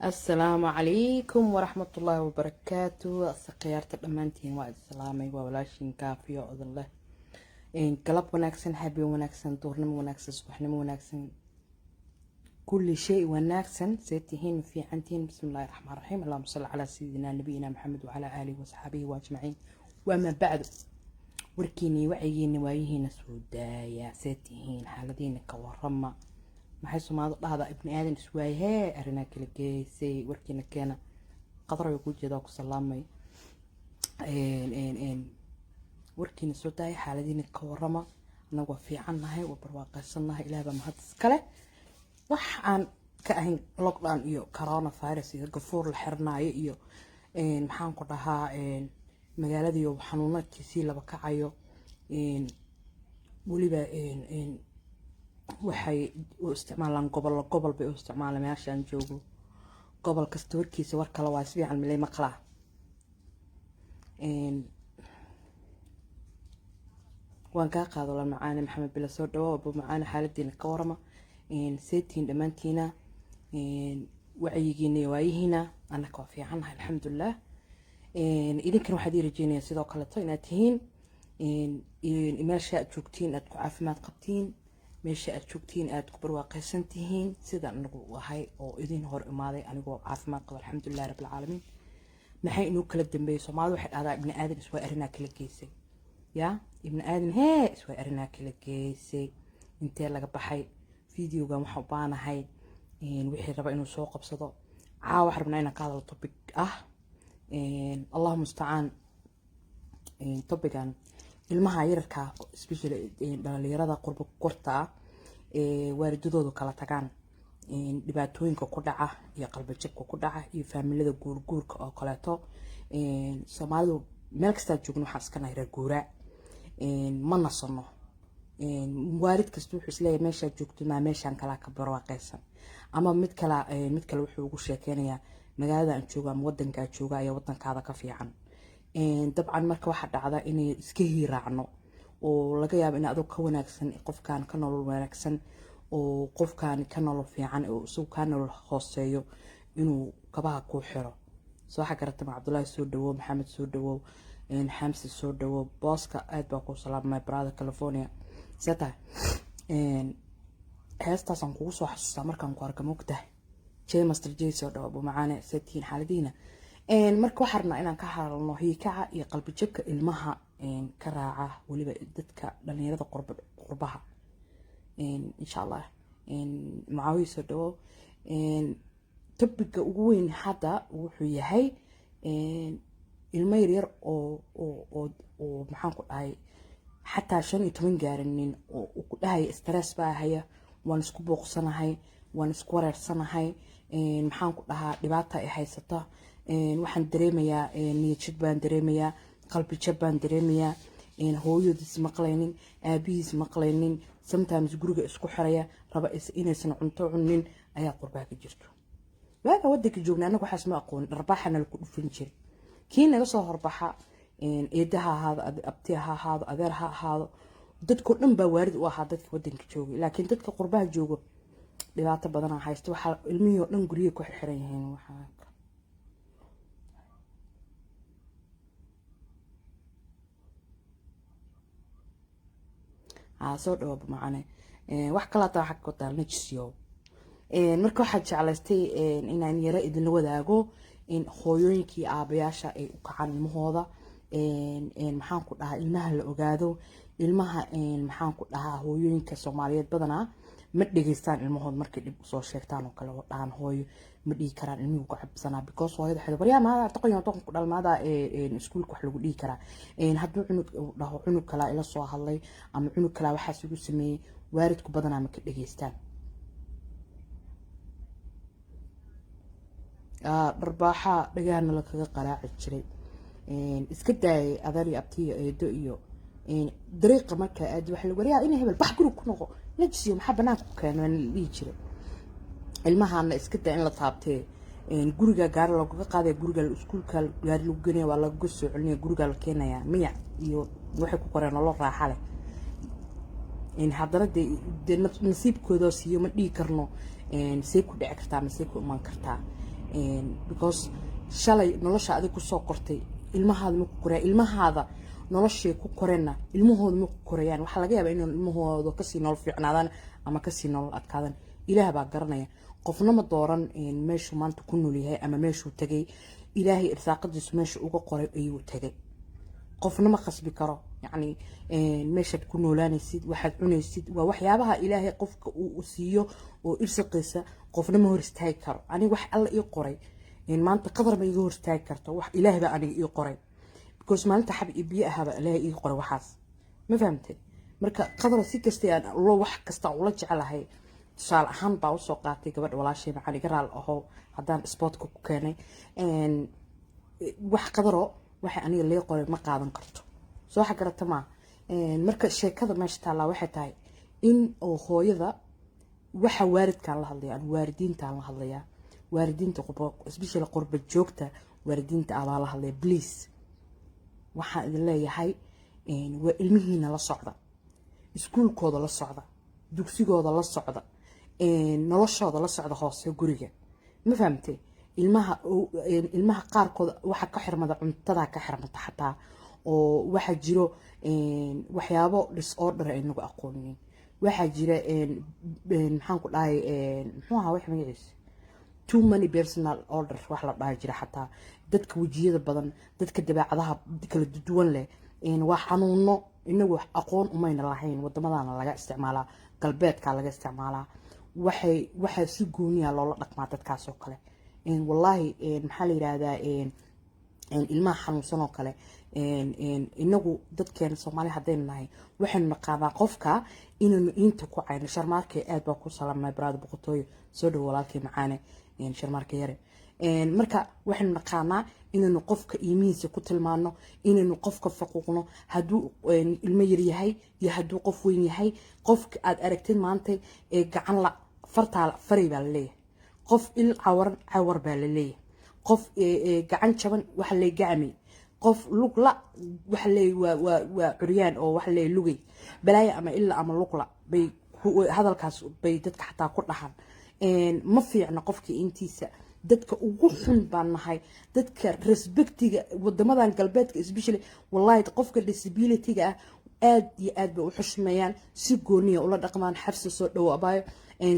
السلام عليكم ورحمة الله وبركاته. سقيارة الأمانتين وعد السلامي وولاشين كافية أذن له إن قلب وناكسن حبي وناكسن دورنا وناكسن صبحنا وناكسن كل شيء وناكسن سيتهين في عنتين. بسم الله الرحمن الرحيم. اللهم صل على سيدنا نبينا محمد وعلى آله وصحبه واجمعين. وما بعد وركيني وعييني وايهين سودايا سيتهين حالدين كورما maxay Soomaalidu dhahdaa ibni aadan iswaayee arina kala geysay warkiina keena qadar ay ku jeedo ku salaamay warkiina soo daay xaaladiina ka warama anagu fiicannahay oo barwaaqaysanahay ilaahba mahad iskale wax aan ka ahayn lockdown iyo corona virus iyo gafuur la xirnaayo iyo maxaan ku dhahaa magaalada iyo xanuunadkiisii laba kacayo waliba waxay u isticmaalaan gobol bay u isticmaalaan meeshaan joogo gobol kasta warkiisa war kale waa si fiican milay maqlaa waan ka qaado la macaane maxamed bila soo dhawo abu macaane xaaladiina ka warama seetiin dhamaantiina wacyigiina iyo waayihiina anaka waa fiicannahay alxamdulilah idinkan waxaad ii rajeynayaa sidoo kaleeto inaad tihiin meesha aad joogtiin aad ku caafimaad qabtiin meesha aad joogtiin aad ku barwaaqaysan tihiin sida anagu ahay oo idin hor imaaday anigoo caafimaad qaba alxamdulilah rabbil caalamiin. maxay inuu kala dambeeyay Soomaalidu waxay dhahdaa ibni aadan iswaa arinaa kala geysay yaa ibni aadan iswaa arinaa kala geysay intee laga baxay fiidiyogan waxaan u baanahay wixii raba inuu soo qabsado waxaan rabnaa inaan ka hadlo topic ah Allahumma musta'aan topican ilmaha yararka especially dhalinyarada qurbo qorta waalidadoodu kala tagaan dhibaatooyinka ku dhaca iyo qalbi jabka ku dhaca iyo faamilada guurguurka oo kaleeto Soomaalidu meel kasta joogno waxa iska nahay reer guura ma nasano waalid kasta wuxuu isleeyahay meesha joogto ma meeshan kala ka barwaaqaysan ama mid kale wuxuu ugu sheekeynayaa magaalada aan joogo ama wadanka aan joogo ayaa wadankaada ka fiican dabcan marka waxa dhacda inay iska hiiraacno oo laga yaabo in adoo ka wanaagsan qofkan ka nolol wanaagsan oo qofkan ka nolol fiican oo soo ka nolol hooseeyo inuu kabaha ku xiro soo xagarta Cabdullaahi soo dhawo Maxamed soo dhawo Xamsi soo dhawo booska aad baa ku salaamay brother California seta heestaasan kugu soo xasuustaa markaan ku arko mugtahay Master J soo dhawo macaane setiin xaaladiina marka waxaan rabnaa inaan ka hadalno hiikaca iyo qalbi jabka ilmaha ka raaca waliba dadka dhalinyarada qurbaha insha Allah macaawi soo dhawo topiga ugu weyn hadda wuxuu yahay ilmo yar oo maxaan ku dhahay xataa 15 gaarinin oo ku dhahay stress baa haya waan isku booqsanahay waan isku wareersanahay maxaan ku dhahaa dhibaato ay haysata waxaan dareemayaa niyad jab baan dareemayaa qalbi jab baan dareemayaa hooyadiis maqlaynin aabihiis maqlaynin sometimes guriga isku xiraya raba inaysan cunto cunin ayaa qurbaa ka jirto waaga wadanka joogna anagu waxaas ma aqoon dharbaaxana la ku dhufin jiray kii naga soo horbaxa eedaha ahaado abtiha ahaado adeerha ahaado dadku dhan baa waarid u ahaa dadka wadanka joogay laakiin dadka qurbaha joogo dhibaato badan haysto waxa ilmiyo dhan guriga ku xiran yihiin waxa soo dhawo macane wax kala taa xaq ku taal najisiyo marka waxa jeclaystay inaan yara idin la wadaago in hooyooyinkii aabayaasha ay u kacaan ilmahooda maxaan ku dhahaa ilmaha la ogaado ilmaha maxaan ku dhahaa hooyooyinka Soomaaliyeed badanaa ma dhageystaan ilmahood markay dib soo sheegtaan oo kale wadaan hooyo ma dhigi karaan ilmuhu ku xabsanaa because hooyada xidho bariya ma taqoon toon ku dhalmaada iskuulka wax lagu dhigi karaa hadduu cunug kala ila soo hadlay ama cunug kala waxa isugu sameeyay waalidku badanaa ma ka dhageystaan dharbaaxa dhagaana la kaga qaraaci jiray iska daayay adari abtiyo eedo iyo dariiqa marka aad wax lagu wariyaa in hebel bax guriga ku noqo najisiyo maxaa banaanka ku keenay lii jiray ilmahaana iska daa in la taabtay guriga gaar looga qaaday guriga iskuulka gaar lagu geeyay waa lagu soo celinay guriga la keenaya miya iyo waxay ku qoreen nolol raaxa leh haddana de nasiibkooda siiyo ma dhigi karno say ku dhici kartaa ma say ku iman kartaa because shalay nolosha adiga ku soo kortay ilmahaada ma ku koraya ilmahaada noloshay ku korena ilmahooda ma ku korayaan waxa laga yaabaa inuu ilmahooda ka sii nolol fiicnaadaan ama ka sii nolol adkaadaan ilaah baa garanaya qofna ma dooran meeshu maanta ku nool yahay ama meeshu tagay ilaahay irsaaqadiisu meesha uga qoray ayuu tagay qofna ma qasbi karo yani meeshaad ku noolaanaysid waxaad cunaysid waa waxyaabaha ilaahay qofka uu siiyo oo irsaqiisa qofna ma hor istaagi karo aniga wax alla ii qoray maanta qadar ma iga hor istaagi karto wax ilaahay baa aniga ii qoray because maalinta xab iyo biyo ahaba ilaahay ii qoray waxaas ma fahamtay marka qadar si kasta aan loo wax kasta ula jecelahay tusaale ahaan baa usoo qaatay gabadh walaashay macaan iga raal aho haddaan sportka ku keenay wax qadaro waxa aniga lee qoray ma qaadan karto soo waxa garata ma marka sheekada meesha taala waxay tahay in oo hooyada waxa waalidkan la hadlaya waalidiinta la hadlaya waalidiinta especially qurba joogta waalidiinta abaa la hadlaya please waxa idin leeyahay waa ilmihiina la socda iskuulkooda la socda dugsigooda la socda noloshooda la socda hoose guriga ma fahamtay ilmaha qaarkood waxa ka xirmada cuntada ka xirmata xataa oo waxa jiro waxyaabo disorder ay nagu aqoonin waxa jira maxaan ku dhahay muxuu ahaa wax magaciisa too many personal orders wax la dhahay jira xataa dadka wajiyada badan dadka dabeecadaha kala duwan leh waa xanuuno inagu aqoon umayna lahayn wadamadaana laga isticmaalaa galbeedka laga isticmaalaa waxay si gooniya loola dhaqmaa dadkaas oo kale wallahi maxaa la yiraahdaa ilmaha xanuunsan oo kale inagu dadkeena Soomaali hadeen nahay waxaan naqaanaa qofka inuu inta ku cayno sharmaarkay aad baa ku salaamay brad boqotooyo soo dhaw walaalkay macaane sharmaarkay yare marka waxaan naqaanaa inuu qofka iimihiisa ku tilmaano inuu qofka faquuqno haduu ilmo yar yahay iyo haduu qof weyn yahay qofka aad aragtid maanta gacan la fartaal faray baa leeyahay qof il cawar baa leeyahay qof gacan jaban waxa la gacmi qof lug la waxa la waa curyaan oo waxa la lugay balaaya ama illa ama lug la bay hadalkaas bay dadka xataa ku dhahan ma fiicna qofkii intiisa dadka ugu xun baan nahay dadka respectiga wadamadan galbeedka especially wallahi qofka disability-ga aad iyo aad bay u xushmeeyaan si gooniya ula dhaqmaan xabsi soo dhawaabayo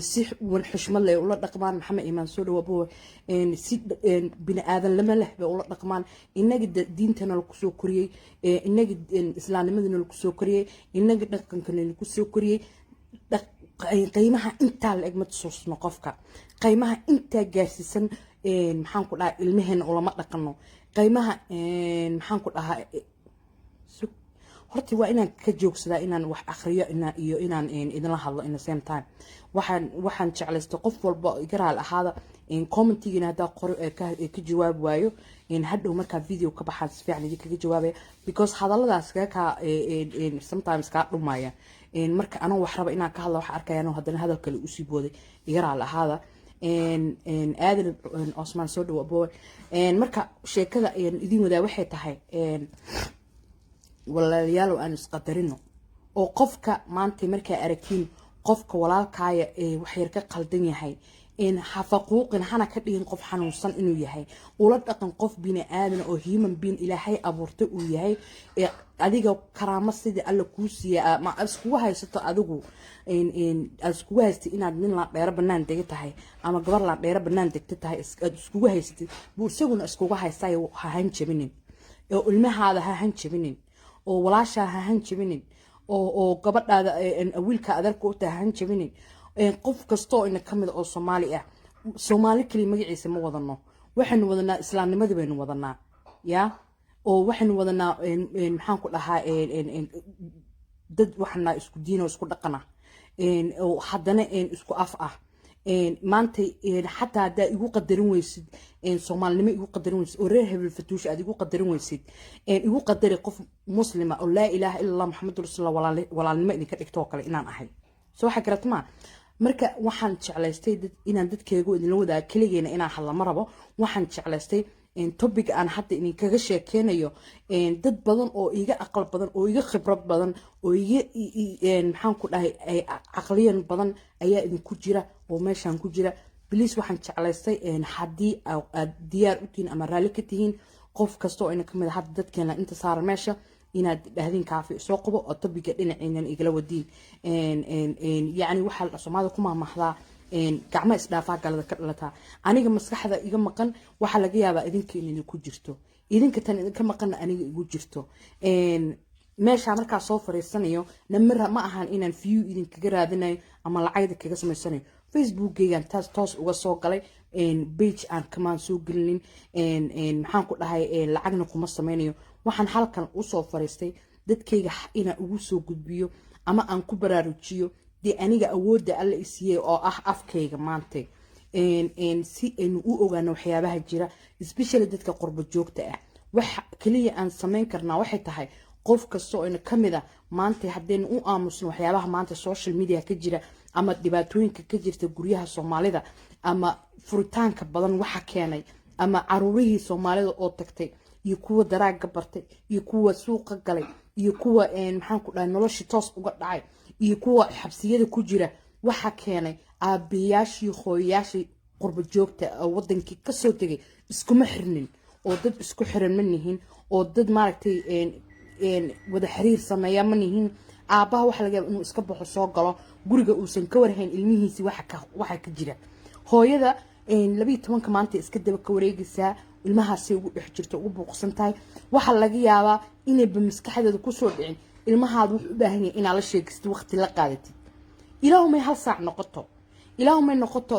si wan xushmad leh ula dhaqmaan maxamed iimaan soo dhawaabo si bini aadan lama leh bay ula dhaqmaan inaga diintana la ku soo koriyay inaga islaamnimadana la ku soo koriyay inaga dhaqankana la ku soo koriyay qiimaha inta la egmad soosno qofka qiimaha inta gaarsiisan maxaan ku dhahay ilmaheena ulama dhaqano qiimaha maxaan ku dhahay horti waa inaan ka joogsadaa inaan wax akhriyo iyo inaan idin la hadlo in the same time waxaan jeclaystay qof walba garaal ahaada commentigina hadaa qori ka jawaab waayo hadhow markaa video ka baxaan si fiican idinkaga jawaabaya because hadalladaas ka sometimes ka dhumaya marka ana wax raba inaan ka hadlo wax arkayaan haddana hadal kale u sii booday garaal ahaada aadan Osman soo dhawaabo marka sheekada idin wadaa waxay tahay walaalayaal aan isqadarino oo qofka maanta markay aragtiin qofka walaalkaaya wax yar ka qaldan yahay xafaquuqin hana ka dhigin qof xanuunsan inuu yahay ula dhaqan qof bini aadan oo human being ilaahay abuurtay uu yahay adiga karaamo sidii alla kuu siiyay ma iskugu haysato adigu iskugu haystay inaad nin la dheer banaan degay tahay ama gabar la dheer banaan degtay tahay iskugu haystay buu isaguna iskugu haystay ha hanjabinin oo ilmahaada ha hanjabinin oo walaasha ha hanjabinin oo gabadhaada wiilka adeerka u tahay hanjabinin qof kasto in kamid oo Soomaali ah Soomaali kali magaciisa ma wadano waxaan wadanaa islaamnimada baynu wadanaa ya oo waxaan wadanaa maxaan ku dhahaa dad waxna isku diin oo isku dhaqana oo haddana isku af ah maanta xataa hadaa igu qadarin weysid Soomaalinimo igu qadarin weysid oo reer hebel fatuush aad igu qadarin weysid igu qadari qof muslima oo laa ilaaha illa allah muhammadur rasuulullah walaalnimo idinka dhigto kale inaan ahay soo waxa garatma marka waxaan jeclaystay inaan dadkeegu idin wada kaligeena inaan hadla ma rabo waxaan jeclaystay topic aan hadda idin kaga sheekeynayo dad badan oo iga aqal badan oo iga khibrad badan oo iga maxaan ku dhahay aqliyan badan ayaa idin ku jira oo meeshan ku jira بليس waxaan jeclaystay hadii aad diyaar u tihiin ama raali ka tihiin qof kasto oo ina kamid ah dadkeena inta saaran meesha inaad dhahdin kaafi soo qabo oo tabiga dhinaciinan igala wadiin yani waxa Soomaalidu ku maamahdaa gacmo isdhaafaa galada ka dhalata aniga maskaxda iga maqan waxa laga yaabaa idinka inay ku jirto idinka tan idinka maqan aniga igu jirto meesha markaa soo fariisanayo namira ma ahan inaan view idinkaga raadinayo ama lacag kaga samaysanayo Facebook-gaygan toos uga soo galay page aan kamaan soo gelin maxaan ku dhahay lacagna kuma samaynayo waxaan halkan u soo fariistay dadkayga ina ugu soo gudbiyo ama aan ku baraarujiyo dee aniga awoodda alla isiiyay oo ah afkayga maanta si aynu u ogaano waxyaabaha jira especially dadka qurbo joogta ah waxa kaliya aan samayn karnaa waxay tahay qof kasto oo kamid ah maanta hadeen u aamusno waxyaabaha maanta social media ka jira ama dhibaatooyinka ka jirta guryaha Soomaalida ama furitaanka badan waxa keenay ama caruurihii Soomaalida oo tagtay iyo kuwa daraaga bartay iyo kuwa suuqa galay iyo kuwa maxaan ku dhahay noloshii toos uga dhacay iyo kuwa xabsiyada ku jira waxa keenay aabiyaashii hooyayaashii qurbo joogta wadankii ka soo tagay iskuma xirnin oo dad isku xiran ma yihiin oo dad maaragtay wada xiriir sameeya ma yihiin aabaha waxa laga yaabaa inuu iska baxo soo galo guriga uusan ka warhayn ilmihiisi waxa ka jira hooyada 12 maanta iska daba ka wareegaysaa ilmahaasi ugu dhex jirto ugu buuqsan tahay waxa laga yaabaa inay maskaxdeeda ku soo dhicin ilmahaadu wuxuu u baahan yahay inaad la sheegistid waqti la qaadatid ilaahumay hal saac noqoto ilaahumay noqoto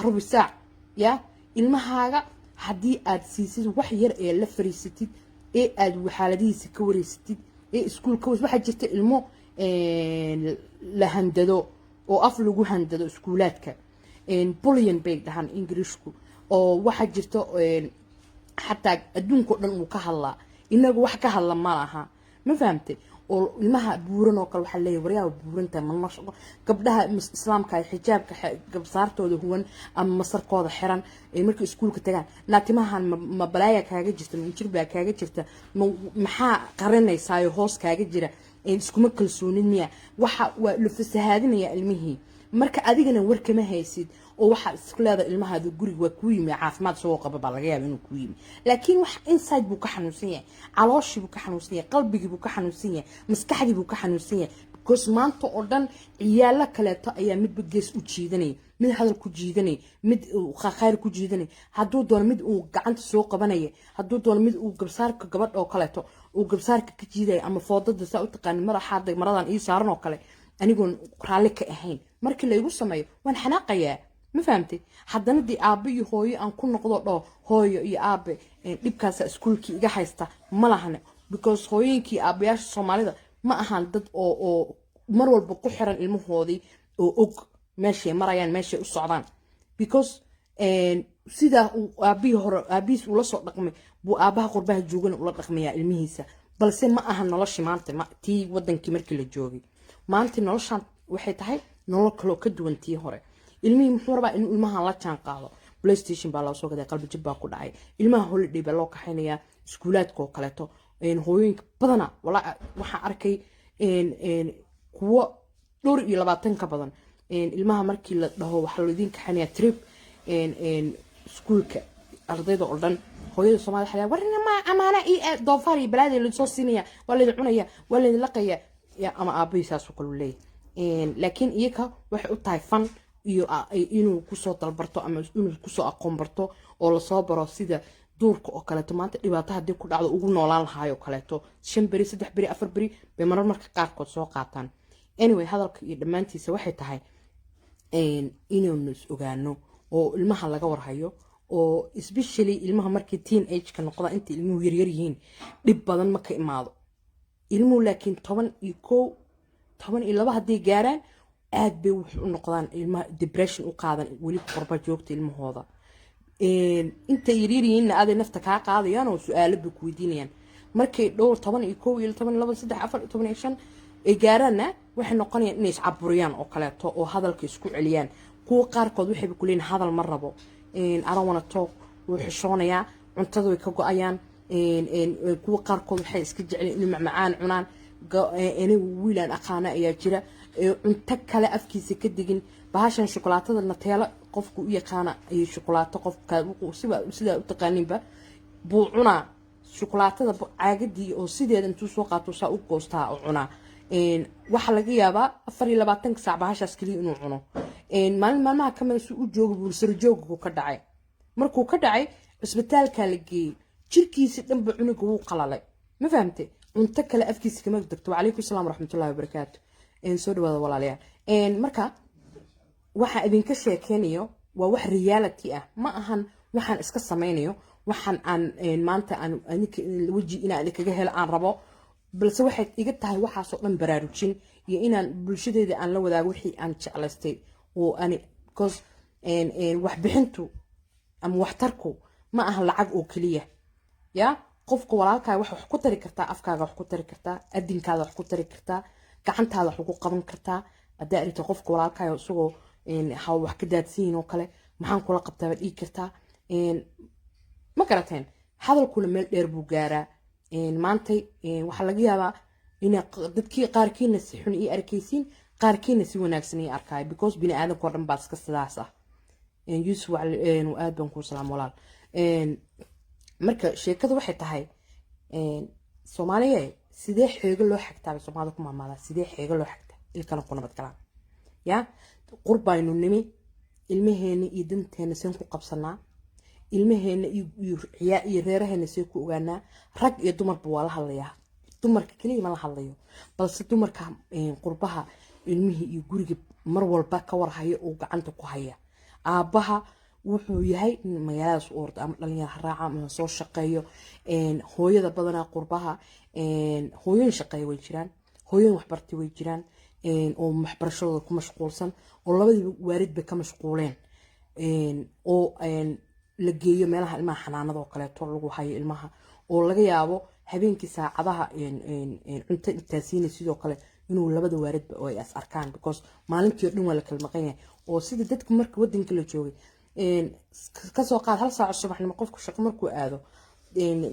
rubi saac ya ilmahaaga haddii aad siisid wax yar ee la fariisatid ee aad xaaladihiisa ka wareysatid ee iskuulka waxa jirta ilmo la handado oo af lagu handado iskuulaadka bullying bay dhahan Ingiriisku oo waxa jirta xataa adduunka dhan uu ka hadlaa inagu wax ka hadla ma laha ma fahamtay oo ilmaha buuran oo kale waxa leeyahay waryaha buuranta ma nashaqo gabdhaha islaamka ay xijaabka gabsaartooda huwan ama masarkooda xiran ee markay iskuulka tagaan naatimahan ma balaaya kaaga jirta ma jirbaa kaaga jirta maxaa qaranaysaa hoos kaaga jira iskuma kalsoonin miya waxa waa la fasahaadinaya ilmihii marka adigana war kama haysid oo waxa isku leedahay ilmahaadu guriga waa ku yimi caafimaad soo qaba baa laga yaabaa inuu ku yimi laakiin wax inside buu ka xanuunsan yahay calooshii buu ka xanuunsan yahay qalbigii buu ka xanuunsan yahay maskaxdii buu ka xanuunsan yahay because maanta oo dhan ciyaala kaleeto ayaa midba gees u jiidanay mid hadal ku jiidanay mid khayr ku jiidanay hadduu doono mid uu gacanta soo qabanaya hadduu doono mid uu gabsaarka gabadh oo kaleeto uu gabsaarka ka jiiday ama foodada saa u taqaan madaxaada maradan ii saaran oo kale anigoon raalli ka ahayn markii la igu sameeyo waan xanaaqayaa ma fahamtay haddana dii aabe iyo hooyo aan ku noqdo dhoo hooyo iyo aabe dhibkaas iskuulkii iga haysta ma lahane because hooyinkii aabayaasha Soomaalida ma ahan dad oo mar walba ku xiran ilmahoodii oo og meeshay marayaan meeshay u socdaan because sida aabihi hore aabiis uu la soo dhaqmay buu aabaha qurbaha joogan ula dhaqmayaa ilmihiisa balse ma ahan noloshii maanta tii wadankii markii la joogay maanta noloshan waxay tahay nolol kale ka duwan tii hore ilmihii muxuu rabaa inuu ilmahan la jaan qaado PlayStation baa la soo gaday qalbi jib baa ku dhacay ilmaha holiday baa loo kaxaynayaa iskuulaadka oo kaleeto hooyooyinka badana walaa waxaan arkay kuwa 20 ka badan ilmaha markii la dhaho waxa loo idin kaxaynayaa trip iskuulka ardayda oo dhan hooyada Soomaaliya xalaa warina ma amaana doofaar iyo balaad la soo siinaya wala la cunaya wala la laqaya ama aabihiisaas ku kala leeyahay laakiin iyaga waxay u tahay fan iyo inuu ku soo dalbarto ama inuu ku soo aqoon barto oo la soo baro sida duurka oo kale maanta dhibaato hadii ku dhacdo ugu noolaan lahayo kaleeto 5 bari 3 bari 4 bari bay marmarka qaarkood soo qaataan anyway hadalka iyo dhamaantiisa waxay tahay inuu ogaano oo ilmaha laga warhayo oo especially ilmaha markii teenage ka noqda inta ilmuhu yar yihiin dib badan ma ka imaado ilmuhu laakiin 12 hadii gaaraan aad bay wuxuu noqdaan ilmaha depression u qaadan wali qurba joogta ilmahooda inta yiriiriina aad nafta ka qaadayaan oo su'aalo bay ku weydiinayaan markay dhowr 11 iyo 12 3 4 15 ay gaarana waxay noqonayaan inay iscaburiyaan oo kaleeto oo hadalka isku celiyaan kuwa qaarkood waxay ku leeyihiin hadal ma rabo I don't want to talk وحشونيا cuntada way ka go'ayaan kuwa qaarkood waxay iska jecleen in macmacaan cunaan wiilan aqaana ayaa jira cunto kale afkiisa ka digin bahashan shukulaatada nateela qofku u yaqaana ay shukulaato qofka sida u taqaaninba buu cunaa shukulaatada caagadii oo sideeda intuu soo qaato saa u goostaa oo cunaa waxa laga yaabaa 24 saac bahashaas kaliya inuu cuno maalmaha kamida si u joogo buu sarjoogu ka dhacay markuu ka dhacay isbitaalka la geeyay jirkiisa dhanba cunuga wuu qalalay ma fahamtay cunto kale afkiisa kama degto wacalaykum salaam waraxmatullaahi wabarakaatu soo dhawaada walaalayaal marka waxa idinka sheekeynayo waa wax reality ah ma ahan waxaan iska sameynayo waxaan aan maanta aan waji inaan kaga helo aan rabo balse waxay iga tahay waxaas oo dhan baraarujin iyo inaan bulshadeeda aan la wadaago wixii aan jeclaystay oo ani because wax bixintu ama waxtarku ma aha lacag oo kaliya ya qofka walaalkaa wax ku tari kartaa afkaaga wax ku tari kartaa adinkaada wax ku tari kartaa gacantaada wax ku qaban kartaa hadaa aragto qofka walaalkaa isagoo ha wax ka daadsiin oo kale maxaan kula qabtaa dhigi kartaa ma garateen hadalkuna meel dheer buu gaaraa maanta waxa laga yaabaa in dadkii qaarkiina si xun ii arkaysiin qaarkiina si wanaagsan ii arkay because bini aadanka oo dhan baa iska sidaas ah yusuf aad baan ku salaam walaal marka sheekadu waxay tahay Soomaaliya sidee xeego loo xigtaa Soomaalida ku maamada sidee xeego loo xigtaa ilkana ku nabad galaan ya qurbaynu nimi ilmaheena iyo danteena seen ku qabsanaa ilmaheena iyo reeraheena seen ku ogaanaa rag iyo dumarba waa la hadlayaa dumarka kaliya ma la hadlayo balse dumarka qurbaha ilmihii iyo guriga mar walba ka warhayo oo gacanta ku haya aabaha wuxuu yahay magaalada soo orda ama dhalinyaro raaca ama soo shaqeeyo hooyada badanaa qurbaha hooyooyin shaqeeyo way jiraan hooyooyin waxbartay way jiraan oo waxbarashadooda ku mashquulsan oo labadiiba waalidba ka mashquuleen oo la geeyo meelaha ilmaha xanaanada oo kaleeto lagu hayo ilmaha oo laga yaabo habeenkii saacadaha cunto intaasiina sidoo kale inuu labada waalidba oo ay as arkaan because maalintii oo dhan waa la kala maqan yahay oo sida dadka marka wadanka la joogay ka soo qaad hal saac subaxnimo qofku shaqo markuu aado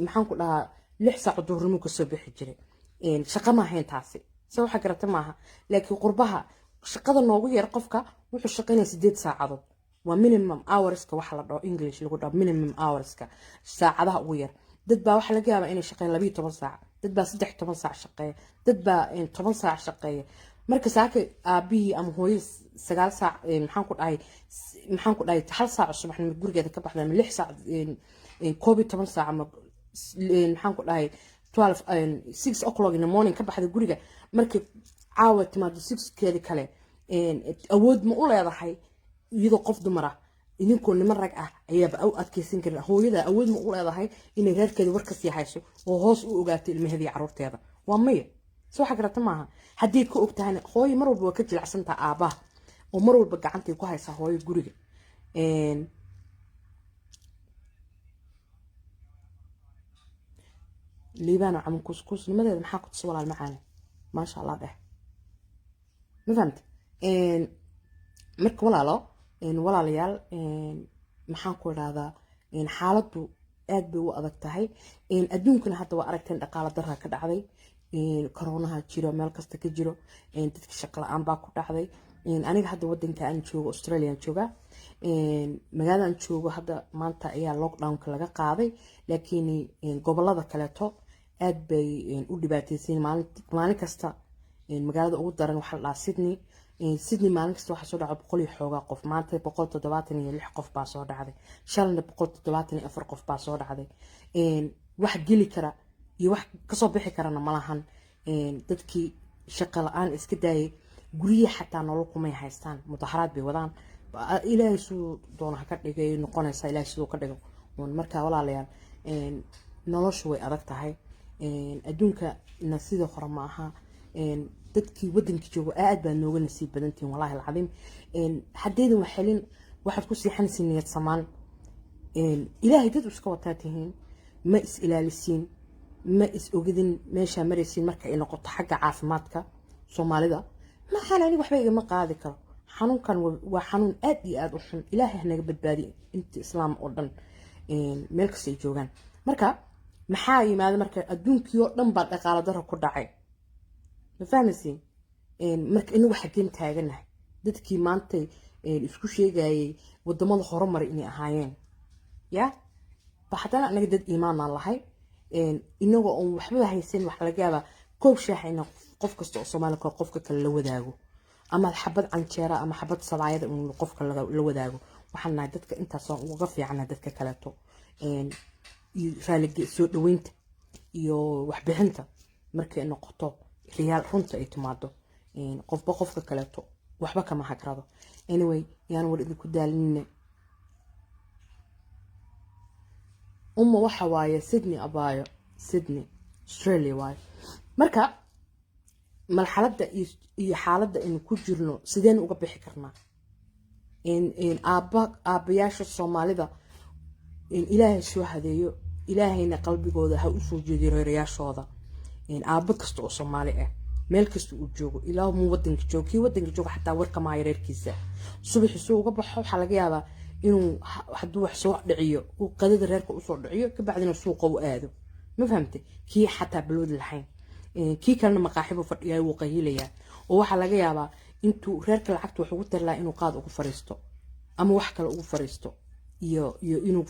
maxaan ku dhahaa 6 saac duhurnimo ka soo bixi jiray shaqo ma ahayn taasi soo waxa garata maaha laakiin qurbaha shaqada noogu yar qofka wuxuu shaqeynaa 8 saacadood waa minimum hourska waxa la dhaho English lagu dhaho minimum hourska saacadaha ugu yar dad baa waxa laga yaabaa inay shaqeeyaan 12 saac dad baa 13 saac shaqeeya dad baa 10 saac shaqeeya marka saaka aabihii ama hooyada 9 saac maxaan ku dhahay hal saac subaxnimo gurigeeda ka baxday 6 saac 10 saac ama maxaan ku dhahay 6 o'clock in the morning ka baxday guriga markii caawa timaado 6 keedi kale awood ma u leedahay iyadoo qof dumar ah idinkoo niman rag ah ayaaba u adkeysan karin hooyada awood ma u leedahay inay reerkeeda war ka sii hayso oo hoos u ogaato ilmaheeda iyo caruurteeda waa maya soo xagrata maaha haddii ka ogtahay hooyo mar walba waa ka jilacsantaa aabaha oo mar walba gacantay ku haysaa hooyo guriga liibana camal kuskus nimadeeda maxaa ku tusay walaal macaan maasha Allah dheh ma fahamtay marka walaalayaal maxaan ku raahdaa xaaladdu aad bay u adag tahay adduunkana hadda waa aragteen dhaqaale darra ka dhacday koronaha jiro meel kasta ka jiro dadka shaqo la'aan baa ku dhacday aniga hadda wadanka aan joogo Australia aan jooga magaalada aan joogo hadda maanta ayaa lockdown ka laga qaaday laakiin gobolada kaleeto aad bay u dhibaataysan maalin kasta magaalada ugu daran waxa la dhahaa Sydney maalin kasta waxa soo dhacay 100 xoogaa qof maanta 176 qof baa soo dhacday shalna 174 qof baa soo dhacday wax geli kara iyo wax ka soo bixi karana ma lahan dadkii shaqo la'aan iska daayay guriga xataa nolol kuma haystaan mudaharaad bay wadaan ilaahay suu doona ka dhigay noqonaysa ilaahay suu ka dhigo marka walaalayaal noloshu way adag tahay adduunka sida hore ma aha dadkii wadanka joogo aad baa nooga nasiib badantiin wallahi alcadiim hadeedan waxelin waxaad ku siixanaysiin niyad samaan ilaahay dad iska wataa tihiin ma is ilaalisiin ma is ogidin meesha maraysiin marka ay noqoto xagga caafimaadka Soomaalida ma xanaani waxba igama qaadi karo xanuunkan waa xanuun aad iyo aad u xun ilaahay naga badbaadiyo inta islaam oo dhan meel kasta ay joogaan marka maxaa yimaada marka adduunkii oo dhan baa dhaqaale darro ku dhacay ma fahmaysiin marka inagu xageen taaganahay dadkii maanta isku sheegayay wadamada horumar inay ahaayeen ya baxdana anaga dad iimaan aan lahay inagoo aan waxba haysan wax laga yaabaa koob shaax in qof kasta oo Soomaali ka qofka kale la wadaago ama xabad canjeera ama xabad salaayada in qofka la wadaago waxaan nahay dadka intaas oo uga fiican dadka kale to raaliga soo dhaweynta iyo wax bixinta markay noqoto riyaal runta ay timaado qofka kale to waxba kama hagrado anyway yaan war idinku daalin waxa waaye Sydney abaayo Sydney Australia waaye marka marxaladda iyo xaaladda in ku jirno sideen uga bixi karnaa aabayaasha Soomaalida ilaahay soo hadeeyo ilaahayna qalbigooda ha u soo jeediyo reerayaashooda aaba kasta oo Soomaali ah meel kasta uu joogo ilaa mu wadanka joogo kii wadanka joogo xataa warka ma yareerkiisa subaxii soo uga baxo waxa laga yaabaa inuu hadduu wax soo dhiciyo uu qadada reerka u soo dhiciyo ka bacdina suuqa u aado ma fahamtay kii xataa balwad lahayn kii kalena maqaaxibu fadhiyaa uu qayilayaa oo waxa laga yaabaa intuu reerka lacagta wax ugu tarlaa inuu qaad ugu fariisto ama wax kale ugu fariisto iyo inuu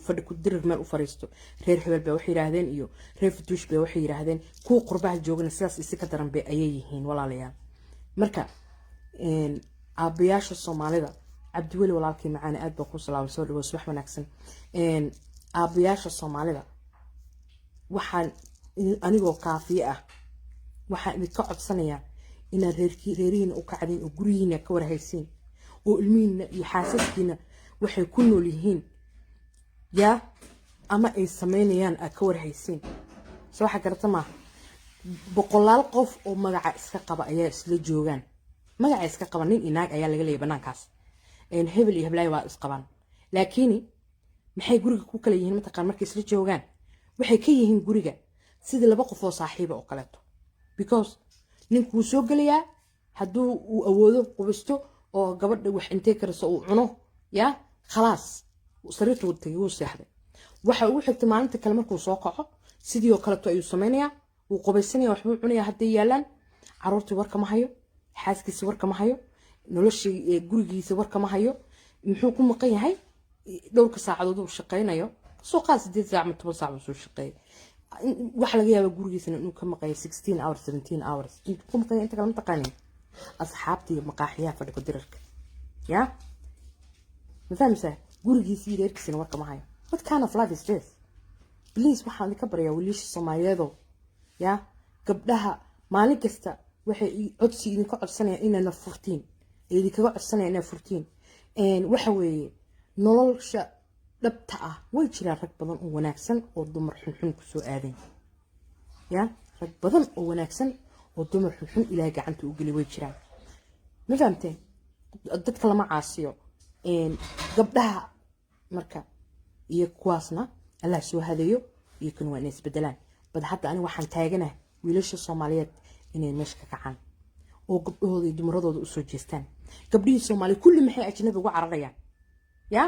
fadhi ku dirir meel u fariisto reer hebel baa wax yiraahdeen iyo reer futuush baa wax yiraahdeen kuwa qurbaha joogana sidaas isi ka daran bay ayay yihiin walaalayaal marka aabayaasha Soomaalida Cabdiweli walaalkii macaan aad baa ku salaamay soo dhawaad subax wanaagsan aabayaasha Soomaalida waxaan anigoo kaafiye ah waxaan idinka codsanayaa inaad reerihiina u kacdeen oo gurihiina ka warhaysiin oo ilmihiina iyo xaasaskiina waxay ku nool yihiin ya ama ay sameynayaan aad ka warhaysiin soo waxa garata ma boqolaal qof oo magaca iska qaba ayaa isla joogaan magaca iska qaba nin inaag ayaa laga leeyahay banaankaas hebel iyo heblaay waa isqabaan laakiin maxay guriga ku kala yihiin mataqaan markay isla joogaan waxay ka yihiin guriga sida laba qof oo saaxiiba oo kale to because ninku soo galayaa hadduu uu awoodo qubisto oo gabadha wax intee karso uu cuno ya khalaas sariirtu tagay uu seexday waxa uu xigtay maalinta kale markuu soo kaco sidii oo kale to ayuu sameeynaya uu qubaysanaya wax uu cunaya hadday yaalaan caruurtii warka ma hayo xaaskiisa warka ma hayo noloshii gurigiisa warka ma hayo muxuu ku maqan yahay dhowrka saacadood uu shaqeynayo soo qaad 8 saac ama 10 saac uu soo shaqeey waxa laga yaabaa gurigiisana inuu ka maqayo 16 hours 17 hours ku maqan inta kala taqaanay asxaabtii maqaaxiyaha fadhiga dirarka ya مثلا gurigiisa iyo reerkiisana warka ma hayo what kind of life is this please waxaan ka baryaa wiilasha Soomaaliyeed ya gabdhaha maalin kasta waxay codsi idinka codsanayaan inaad furtiin idinkaga codsanayaan inaad furtiin waxa weeye nolosha dhabta ah way jiraan rag badan oo wanaagsan oo dumar xun ku soo aadeen ya rag badan oo wanaagsan oo dumar xun ilaa gacanta u gali way jiraan ma fahamteen dadka lama caasiyo gabdhaha marka iyo kuwaasna Allah soo hadeeyo iyo kan waa inay isbedelaan bad hadda ani waxaan taaganahay wiilasha Soomaaliyeed inay meesha ka kacaan oo gabdhahooda iyo dumaradooda u soo jeestaan gabdhihii Soomaali kulli maxay ajnabi ugu cararayaan ya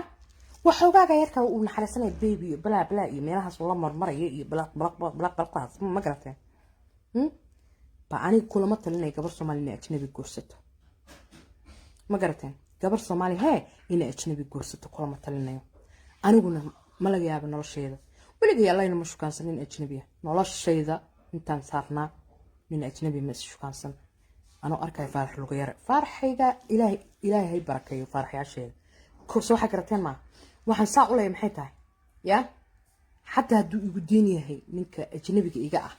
waxoogaa yarka uu naxariisanay baby bala bala iyo meelahaas la marmaraya iyo balaqaas ma garateen ba ani kulama talinay gabar Soomaali inay ajnabi guursato ma garateen gabar Soomaali inay ajnabi guursato kulama talinayo aniguna ma laga yaabo nolosheeda waliga Allahina ma shukaansan in ajnabiya noloshayda intaan saarnaa min ajnabi ma shukaansan أنا أركي فرح لغير فرح هيدا إلهي بركة فرح عشان كوس واحد كرتين معه واحد ساعة ولا يمحيتها يا حتى هدو يقديني هي منك أجنبي إيجاء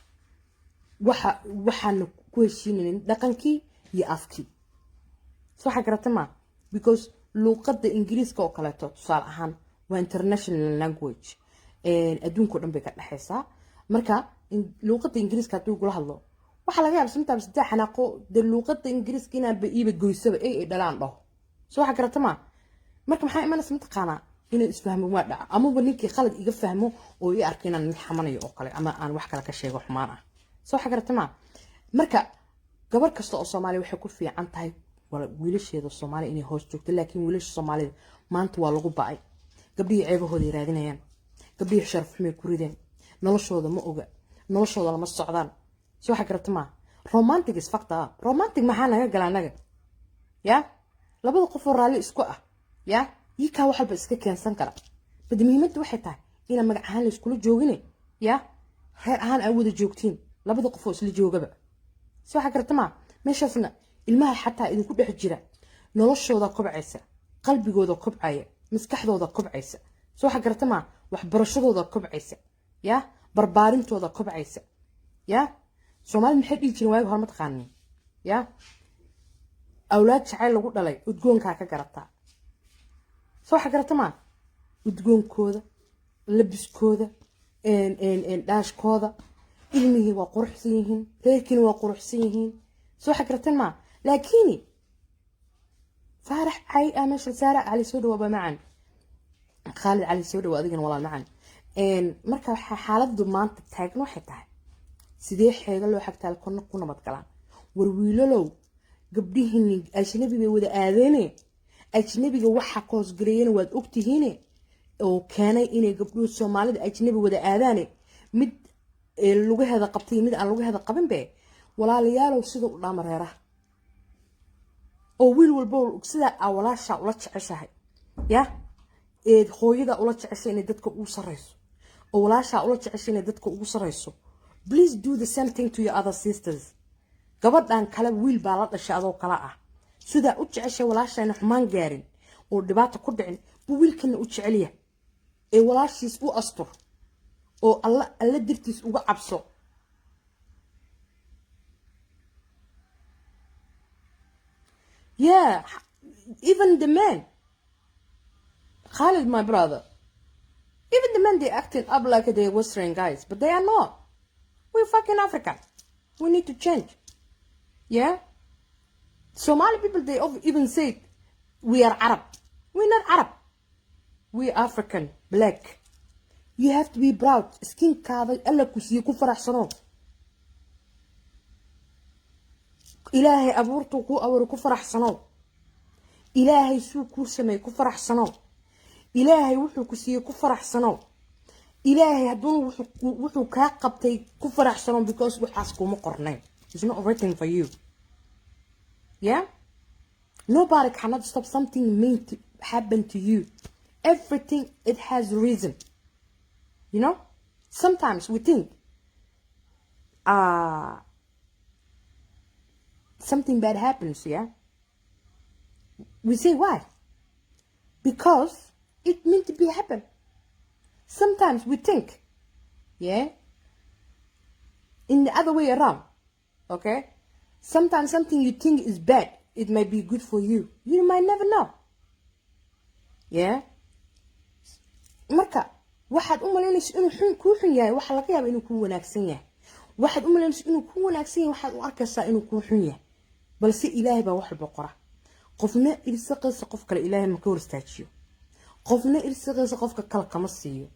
واحد كويسين دقنكي يأفكي صح كرتين معه because لغة الإنجليز كوكالاتو صار أهم وانترناشنال language أدون كلهم بيكات حسا مركا لغة الإنجليز كاتو يقول هالله waxa laga yaabaa inta saddex xanaaqo luqadda Ingiriiska ba iiba goysaba ay dhalaan dhaho soo waxa karata ma marka maxay imanaysaa mataqaana inay isfahmo waa dhac ama ninkii qalad iga fahmo oo ii arkay inaan xamanayo oo kale ama aan wax kale ka sheego xumaan ah soo waxa karata ma marka gabar kasta oo Soomaali waxay ku fiican tahay wala wiilasheeda Soomaali inay hoos joogto laakiin wiilasha Soomaalida maanta waa lagu bacay gabdhii ceebahooda raadinayaan gabdhii sharaf xumay ku rideen noloshooda ma oga noloshooda lama socdaan soo waxa karata ma romantic is fucked up romantic maxaa naga galaa naga ya labada qof oo raali isku ah ya yikaa wax walba iska keensan kara bad muhiimaddu waxay tahay ina magac ahaan la iskula joogine ya reer ahaan ay wada joogtiin labada qof oo isla joogaba soo xagartama meeshaasna ilmaha xataa idinku dhex jira noloshooda kobcaysa qalbigooda kobcaya maskaxdooda kobcaysa soo xagartama waxbarashadooda kobcaysa ya barbaarintooda kobcaysa ya Soomaali maxay dhigi jireen waagi hore ma taqaanin ya awlaad jacayl lagu dhalay udgoonka ka garataa soo xagartama udgoonkooda labiskooda daashkooda ilmihii waa quruxsan yihiin reerkiina waa quruxsan yihiin soo xagartama laakiin faarax ay ameesha saara ali soo dhawaaba macaan Khalid ali soo dhawaad adigana walaal macaan marka xaaladdu maanta taagno waxay tahay sidee xeega loo xagtaa ku nabad galaan war wiilalow gabdhihiin ajnabiga wada aadeen ajnabiga waxa koos gareeyeen waad ogtihiin oo keenay inay gabdhuhu Soomaalida ajnabi wada aadaan mid lagu hada qabtay mid aan lagu hada qabin be walaalayaalow sida u dhamareera oo wiil walba sida awalaasha ula jeceshahay ya hooyada ula jeceshay inay dadka ugu sareyso oo walaasha ula jeceshay inay dadka ugu sareyso please do the same thing to your other sisters gabadhan kale wiil baa la dhashay adoo kala ah sida u jeceshay walaashayna xumaan gaarin oo dhibaato ku dhicin buu wiilkana u jeceliya ee walaashiis u astur oo alla dirtiis uga cabso yeah even the man Khalid my brother even the men they acting up like they're Western guys but they are not. We're fucking African. We need to change. Yeah? Somali people, they even say we are Arab. We're not Arab. We're African, black. You have to be proud. Skin color, Allah kusiye ku faraxsano. Ilaahay abuurtu ku awr ku faraxsano. Ilaahay suu ku samay ku faraxsano. Ilaahay wuxuu ku siiyay ku faraxsano. إلهي هدون وحو كاقبتي كفر أحسنون because وحاسكو مقرنين. It's not written for you. Yeah? Nobody cannot stop something mean to happen to you. Everything, it has reason. You know? Sometimes we think something bad happens, yeah? We say why? Because it meant to be happen. Sometimes we think, yeah, in the other way around, okay? Sometimes something you think is bad, it might be good for you. You might never know, yeah? Marka, waxaad u malaynayso inuu xun ku xun yahay, waxa laga yaabaa inuu ku wanaagsan yahay. Waxaad u malaynayso inuu ku wanaagsan yahay, waxaad u arkaysaa inuu ku xun yahay. Balse Ilaahay baa wax walba qora. Qofna irsaqiisa qof kale Ilaahay ma ka hor istaajiyo. Qofna irsaqiisa qofka kale kama siiyo.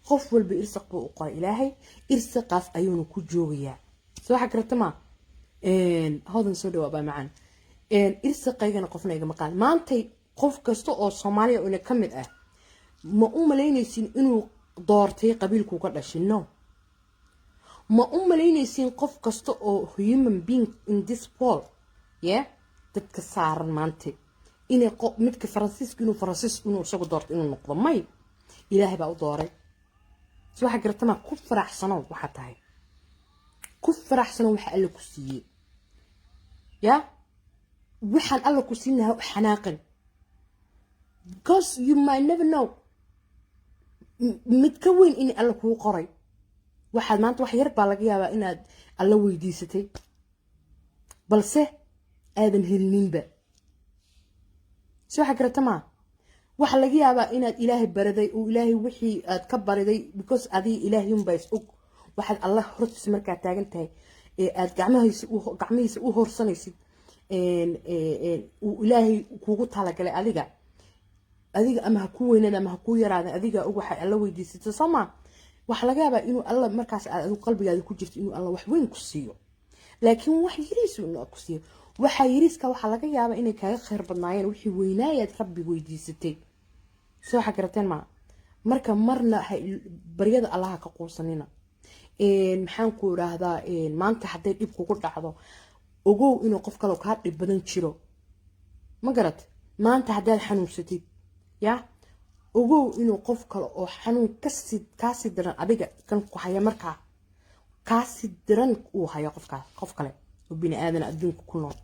qof walba irsaq buu u qoray Ilaahay irsaqaas ayuuna ku joogayaa soo xagrtama hodan soo dhawaaba macaan irsaqaygana qofna iga maqaan maantay qof kasta oo Soomaaliya oo ka mid ah ma u malaynaysin inuu doortay qabiilku ka dhashay no ma u malaynaysin qof kasta oo human being in this world yeah dadka saaran maantay inay midka Faransiiska inuu isagu doortay inuu noqdo may Ilaahay baa u dooray soo xagrtama ku faraxsano waxa tahay ku faraxsano waxa alla ku siiyay ya waxaan alla ku siinahay xanaaqin because you might never know mid ka weyn in alla ku qoray waxaad maanta wax yar baa laga yaabaa inaad alla weydiisatay balse aadan helninba soo xagrtama waxa laga yaabaa inaad Ilaahay baraday oo Ilaahay wixii aad ka baraday because adii Ilaahay un bays og waxaad Allah hortiisa markaa taagan tahay ee aad gacmihiisa u horsanaysid uu Ilaahay kuugu talagalay adiga ama ha ku weynada ama ha ku yaraada adiga ugu waxa alla weydiisatay sama waxa laga yaabaa inuu alla markaas aad qalbigaada ku jirto inuu alla wax weyn ku siiyo laakiin wax yariis uu ku siiyo waxa yariiska waxa laga yaabaa inay kaaga khayr badnaayeen wixii weynaayaad rabbi weydiisatay soo xagrateen ma marka marna baryada Allah ka qoorsanina maxaan ku raahdaa maanta haday dib kugu dhacdo ogow inuu qof kale ka dhib badan jiro ma garat maanta haddaad xanuunsatid ya ogow inuu qof kale oo xanuun kaasii daran adiga kan ku haya markaa kaasii daran uu hayo qof kale oo bini aadan adduunka ku nool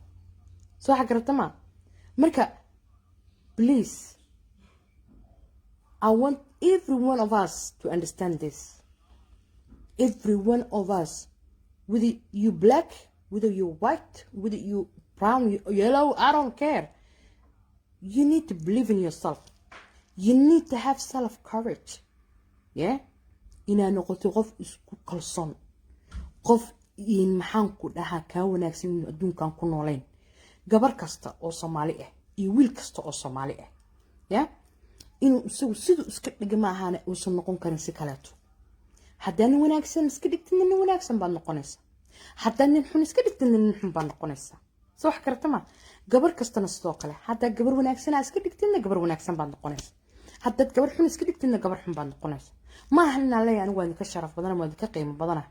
soo xagarata ma marka please I want every one of us to understand this. Every one of us, whether you black, whether you white, whether you brown, yellow, I don't care. You need to believe in yourself. You need to have self-courage. Yeah? Ina noqoto qof isku kalsoon. Qof in maxaan ku dhahaa kaa wanaagsan inuu adduunkan ku nooleen. Gabar kasta oo Soomaali ah iyo wiil kasta oo Soomaali ah. Yeah? inuu isagu siduu iska dhiga ma ahaana uusan noqon karin si kaleeto haddaan wanaagsan iska dhigtin nin wanaagsan baad noqonaysaa haddaan nin xun iska dhigtin nin xun baad noqonaysaa soo wax karta ma gabar kastana sidoo kale haddaa gabar wanaagsan iska dhigtin gabar wanaagsan baad noqonaysaa haddaad gabar xun iska dhigtin gabar xun baad noqonaysaa ma aha inaan leeyahay anigu waan ka sharaf badan waan ka qiimo badan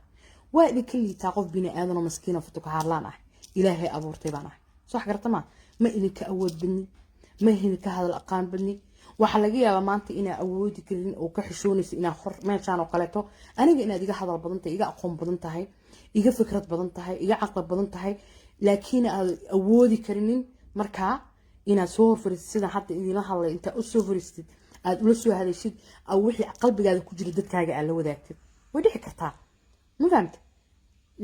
waa idinka liitaa qof bini aadan oo maskiina futu ka hadlaan ah ilaahay abuurtay baan ah soo wax karta ma idinka awood badni ma idinka hadal aqaan badni waxa laga yaabaa maanta inaa awoodi karin oo ka xishoonaysa inaa hor meeshaan oo kaleeto aniga inaad iga hadal badan tahay iga aqoon badan tahay iga fikrad badan tahay iga caqli badan tahay laakiin aad awoodi karinin markaa inaad soo horfarisid sida hadda idinla hadlay inta u soo horistid aad ula soo hadashid aw wixii qalbigaada ku jira dadkaaga aad la wadaagtid way dhici kartaa ma fahamtay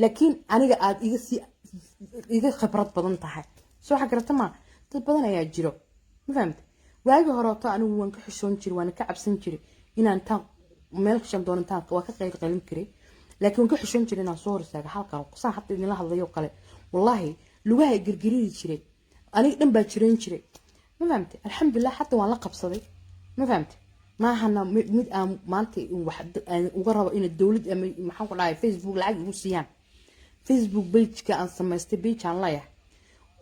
laakiin aniga aad iga khibrad badan tahay soo xagarata ma dad badan ayaa jiro ma fahamtay waagi horeeto anigu waan ka xishoon jiray waan ka cabsan jiray inaan taan meel ka shan doontaan waa ka qayb qalin jiray laakiin waan ka xishoon jiray inaan soo horsaaga halkan qosaan hadda idinla hadlayo kale wallahi lugaha girgiriri jiray aniga dhan baa jireen jiray ma fahamtay alxamdulillah hadda waan la qabsaday ma fahamtay ma ahana mid aan maanta wax uga rabo in dawlad ama maxaan ku dhahay Facebook lacag igu siiyaan Facebook page-ka aan samaystay page aan leeyahay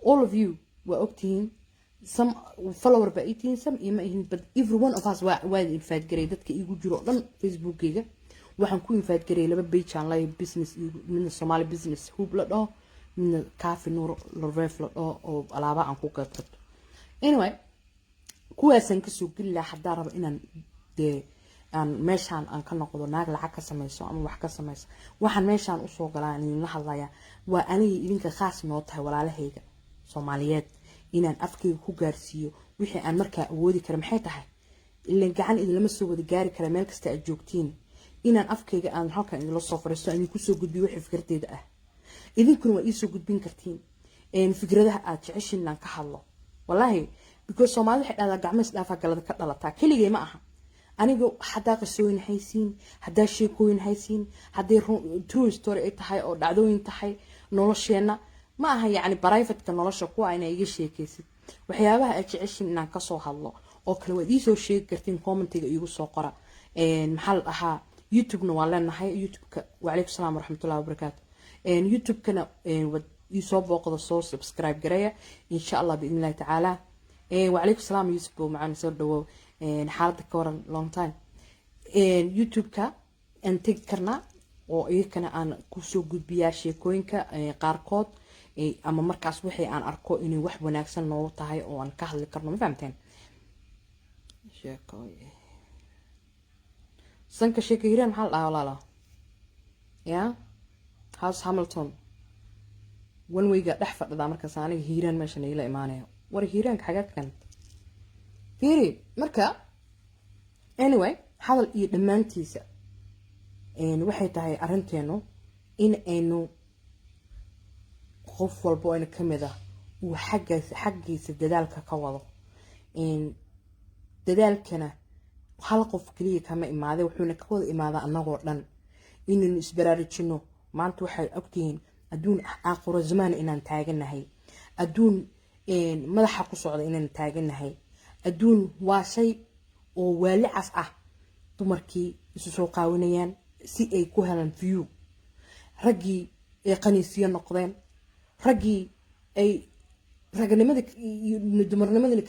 all of you waa ogtihiin some follower by 18 some ima in but every one of us waa infaad garay dadka igu jiro dhan Facebook-gayga waxaan ku infaad garay laba page aan leeyahay business min Somali business hub la dhaho min cafe nur loref la dhaho oo alaaba aan ku qeybto anyway kuwaasan ka soo gali lahaa haddaan rabo inaan aan meeshaan aan ka noqdo naag lacag ka samayso ama wax ka samayso waxaan meeshaan u soo galaa in la hadlaya waa aniga idinka khaas noo tahay walaalahayga Soomaaliyeed inaan afkayga ku gaarsiiyo wixii aan markaa awoodi karo maxay tahay ilaan gacan idin lama soo wada gaari kara meel kasta aad joogtiin inaan afkayga aan halkan idin la soo fariisto aan ku soo gudbiyo wixii fikradeyda ah idinkuna waa ii soo gudbin kartiin fikradaha aad jeceshiin inaan ka hadlo wallahi because Soomaalidu waxay dhahdaa gacmo isdhaafa galada ka dhalataa keligay ma aha aniga hadaa qasooyin haysiin hadaa sheekooyin haysiin haday true story ay tahay oo dhacdooyin tahay nolosheena ma aha yani private-ka nolosha kuwa ayna iga sheekaysid waxyaabaha aad jeceshiin inaan ka soo hadlo oo kale waad ii soo sheegi kartiin comment-iga igu soo qora maxaa la dhahaa YouTube-na waa leenahay YouTube-ka wa alaykum salaam waraxmatullaahi wabarakaatu YouTube-kana wad ii soo booqdo soo subscribe gareeya insha Allah biidhnillaahi tacaala وعليكم السلام يوسف ومعنا سو دو حالتك كورن لونج تايم يوتيوب-ka aan tagi karnaa oo iyakana aan ku soo gudbiyaa sheekooyinka qaarkood ama markaas wixii aan arko inay wax wanaagsan noo tahay oo aan ka hadli karno ma fahamteen sheekooyin sanka sheeko hiiraan maxaa la dhahaa walaalo ya House Hamilton one way-ga dhex fadhida markaas aniga hiiraan meeshan ila imaanayo war hiiraanka xagaadkan fiiri marka anyway hadal iyo dhamaantiisa waxay tahay arinteenu in aynu qof walba oo kamid ah uu xaggiisa dadaalka ka wado dadaalkana hal qof kaliya kama imaaday wuxuuna ka wada imaadaa annagoo dhan inaynu isbaraarujino maanta waxay ogtihiin adduun aakhiro zamaan inaan taaganahay adduun madaxa ku socda inaan taaganahay adduun waa shay oo waali cas ah dumarkii isu soo qaawinayaan si ay ku helaan view raggii ay qaniisiyo noqdeen raggii ay ragnimada iyo dumarnimada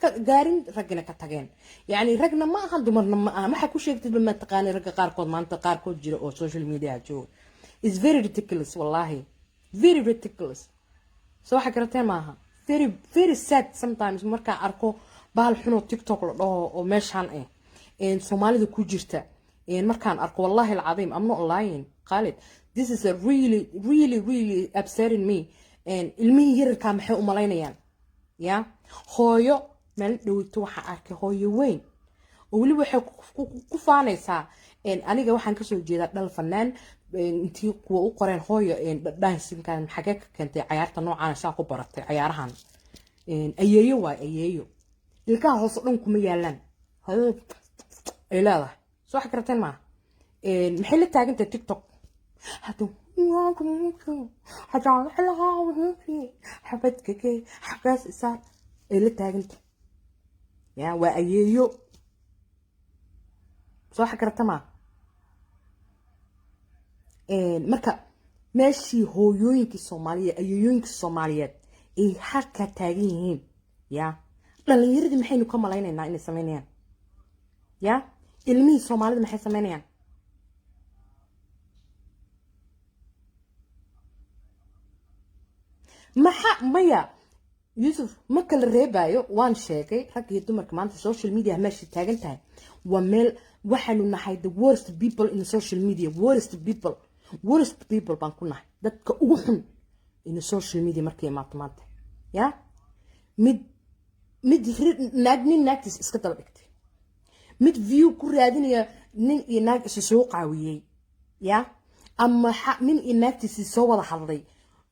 ka gaarin ragna ka tageen yani ragna ma aha dumarna ma aha waxa ku sheegtay ma taqaan ragga qaarkood maanta qaarkood jira oo social media jooga is very ridiculous wallahi very ridiculous soo waxa karateen ma aha very very sad sometimes markaan arko bahal xuno TikTok la dhaho oo meeshaan Soomaalida ku jirta markaan arko wallahi alcadiim I'm not lying Khalid this is a really upsetting me ilmihii yararka maxay u malaynayaan ya hooyo meel dhawto waxa arkay hooyo weyn oo wali waxay ku faanaysaa aniga waxaan ka soo jeedaa dhal fanaan intii kuwa u qoreen hooyo dancing-kan xagee ka keentay ciyaarta noocaan saa ku baratay ciyaarahan ayeeyo waa ayeeyo ilkaha hoos dhan kuma yaalaan ay leedahay soo xakarteen ma maxay la taagantay TikTok hadu حاجة حلوة وهيك حبتك حباس صار اللي تاجنت يا وأييو صح كرت ما مركا ماشي هو يوينك الصومالية أيوينك الصوماليات حركة تاجين يا لأن يرد محين كم علينا إن سمينيان يا المي الصومالي محين سمينيان مايا يوسف ما كل ريبايو وان شيكي رك يدمر كمان في السوشيال ميديا ماشي تاجنتها وميل وحنو نحي the worst people in social media worst people بانكونا دتك اوحن in social media markay maatmaad ya mid naagnin naagtis iska daba dhigtay mid view ku raadinaya nin iyo naag is soo qaawiyay ya ama nin iyo naagtis soo wada hadlay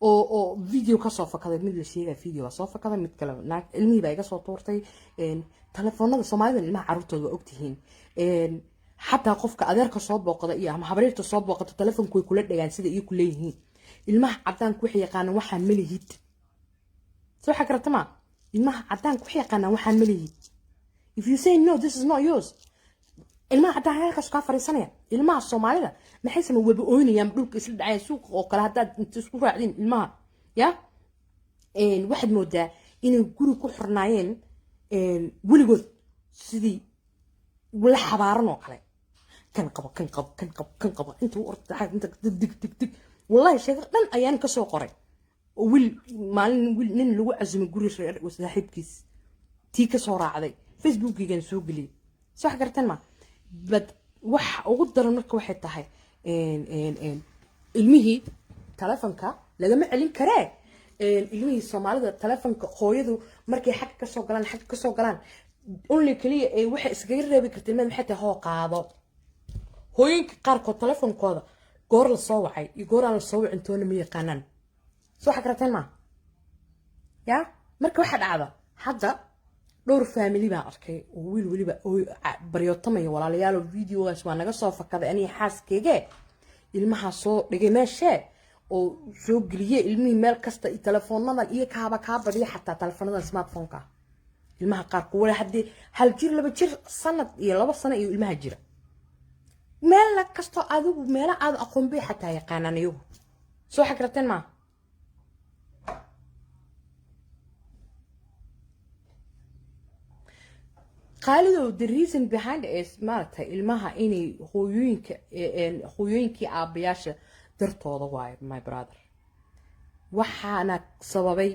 oo video ka soo fakaday mid la sheegay video soo fakaday mid kale naag ilmihi bay iga soo toortay telefoonada Soomaalida ilmaha carruurtooda waa ogtihiin xataa qofka adeerka soo booqda iyo ama habareerta soo booqata telefoonku way kula dhagaan sida iyo ku leeyihiin ilmaha cadaan ku xiyaqaan waxaan malihid soo xakartama ilmaha cadaan ku xiyaqaan waxaan malihid if you say no this is not yours ilmaha cadaan halkaas ka fariisanaya ilmaha Soomaalida maxay sameeyeen waba ooynayaan dhulka isla dhacay suuq oo kala hadaad inta isku raacdin ilmaha ya waxad moodaa inay guri ku xirnaayeen waligood sidii wala xabaaran oo kale kan qabo inta u orday inta dig wallahi sheego dhan ayaan ka soo qoray wil maalin wil nin lagu azumay guri reer saaxiibkiis tii ka soo raacday Facebook-gigan soo galiyay sax gartan ma bad wax ugu daran marka waxay tahay ilmihi telefoonka lagama celin karee ilmihi Soomaalida telefoonka hooyadu markay xaq ka soo galaan only kaliya ay waxa iskaga reebi kartay mid maxay tahay hoo qaado hooyinka qaar ko telefoonkooda goor la soo wacay iyo goor aan la soo wicin toona ma yaqaanaan soo xakarteen ma ya marka waxa dhacda hadda dhowr family baan arkay oo wiil waliba oo baryotamay walaalayaal videogaas waa naga soo fakaday ani xaaskeyga ilmaha soo dhigay meesha oo soo galiyay ilmihi meel kasta iyo telefoonada iyo kaaba ka badiya xataa telefoonada smartphone-ka ilmaha qaar ku wala hadii hal jir laba jir sanad iyo laba sano iyo ilmaha jira meel kasto adigu meel aad aqoon bay xataa yaqaanaan iyagu soo xakarteen ma Khalid the reason behind it is maartay ilmaha inay hooyooyinkii aabayaasha dartooda waay my brother waxaana sababay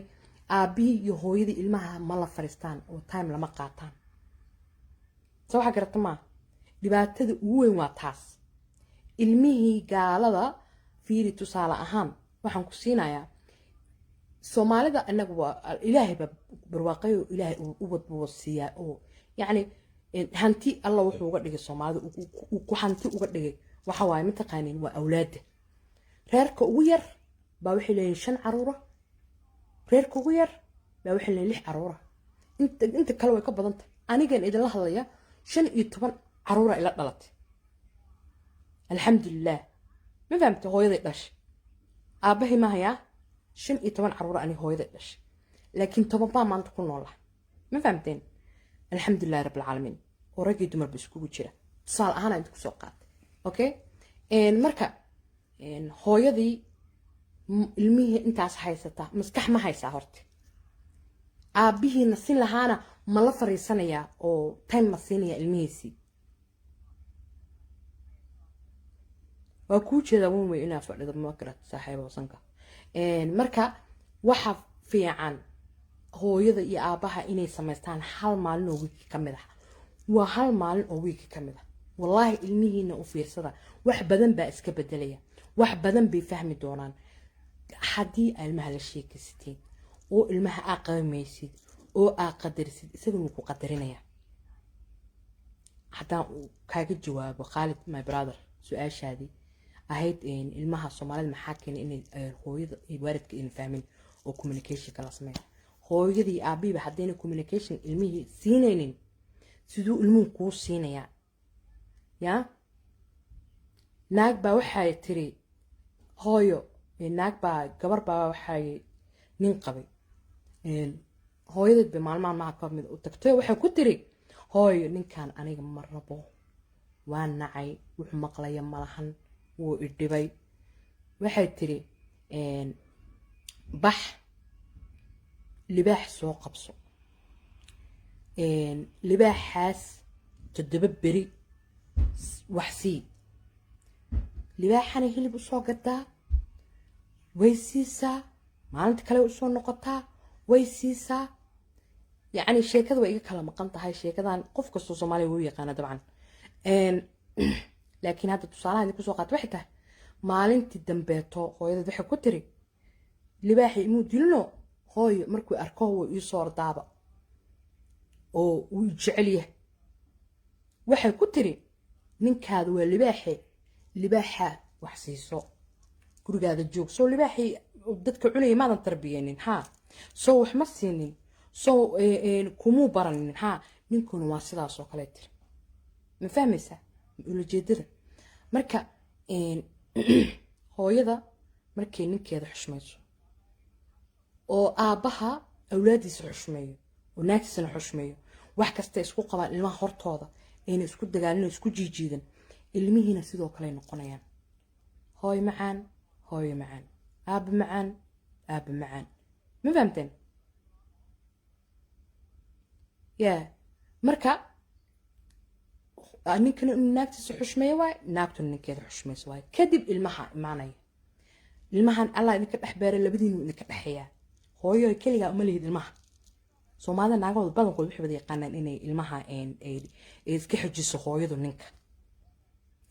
aabii iyo hooyadii ilmaha ma la fariistaan oo time lama qaataan soo waxa garata ma dhibaatada ugu weyn waa taas ilmihii gaalada fiiri tusaale ahaan waxaan ku siinayaa Soomaalida anagu waa ilaahay barwaaqayo ilaahay u wadbo siiya oo يعني هانتي الله وحو uga dhigay Soomaalida ku hanti uga dhigay waxa waay mid taqaanin waa awlaad reerka ugu yar baa wixii leeyahay 5 caruur reerka ugu yar baa wixii leeyahay 6 caruur inta kale way ka badan tahay anigan idin la hadlaya 15 caruur ila dhalatay alxamdulillah ma fahamtay hooyaday dhashay aabahay ma haya 15 caruur ani hooyaday dhashay laakiin 10 baa maanta ku nool ma fahamteen الحمد لله رب العالمين ورجي دمر بسكوت جرا صار أنا عندك سوقات أوكي مركا هو يدي المية أنت عس حيسته مسكح ما حيسهرت أبيه نسين لهانا ملفر السنة أو تايم السنة الميسي وكوتش هذا مو مينا فعل ذا مكرة صاحبه وصنكا مركا وحف في عن hooyada iyo aabaha inay samaystaan hal maalin oo wiiki ka mid ah waa hal maalin oo wiiki ka mid ah wallaahi ilmihiina u fiirsada wax badan baa iska bedelaya wax badan bay fahmi doonaan haddii ilmaha la sheekaysatiin oo ilmaha aa qabaymaysid oo aa qadarisid isaguna wuu ku qadarinaya haddaan kaaga jawaabo Khalid my brother su-aashaadii ahayd ilmaha Soomaalida maxaa keenay inay hooyada iyo waalidka in fahmin oo communication kala sameeyo hooyadii aabiba haddayna communication ilmihii siinaynin siduu ilmuhu kuu siinayaa ya naag baa waxay tiri hooyo naag baa gabar baa waxay nin qabay hooyadeed bay maalmahan maha ka mid u tagtay waxay ku tiri hooyo ninkan aniga ma rabo waa nacay wuxuu maqlaya malahan wuu idhibay waxay tiri bax libaax soo qabso libaaxaas 7 beri wax sii libaaxana hilib u soo gadaa way siisaa maalinta kale u soo noqotaa way siisaa يعني sheekadu way iga kala maqan tahay sheekadan qof kasto Soomaali wuu yaqaan dabcan laakiin hadda tusaalahan ku soo qaat waxay tahay maalintii dambeeto hooyada waxay ku tiri libaaxi inuu dilno hooyo markuu arko uu ii soo ordaaba oo uu jecel yahay waxay ku tiri ninkaadu waa libaaxa wax siiso gurigaada joog soo libaaxi dadka cunay maadan tarbiyeenin ha soo wax ma siinin soo kumu baranin ha ninkuna waa sidaas oo kale tir ma fahmaysaa ujeedada marka hooyada markay ninkeeda xushmayso oo aabaha awlaadiisa xushmeeyo oo naagtiisana xushmeeyo wax kasta isku qabaan ilmaha hortooda ayna isku dagaalin isku jiijiidan ilmihiina sidoo kale noqonayaan hooyo macaan aaba macaan ma fahamteen يا مركا نكن ناكت حشمية واي ناكت نكيد حشمية واي كذب المها معني المها الله إنك أحبار اللي بدين إنك أحيا هو يكلي جا أملي المها سو ماذا نقول بدن كل بحب ذي قانا إن المها إسكحج السخوي ذو نك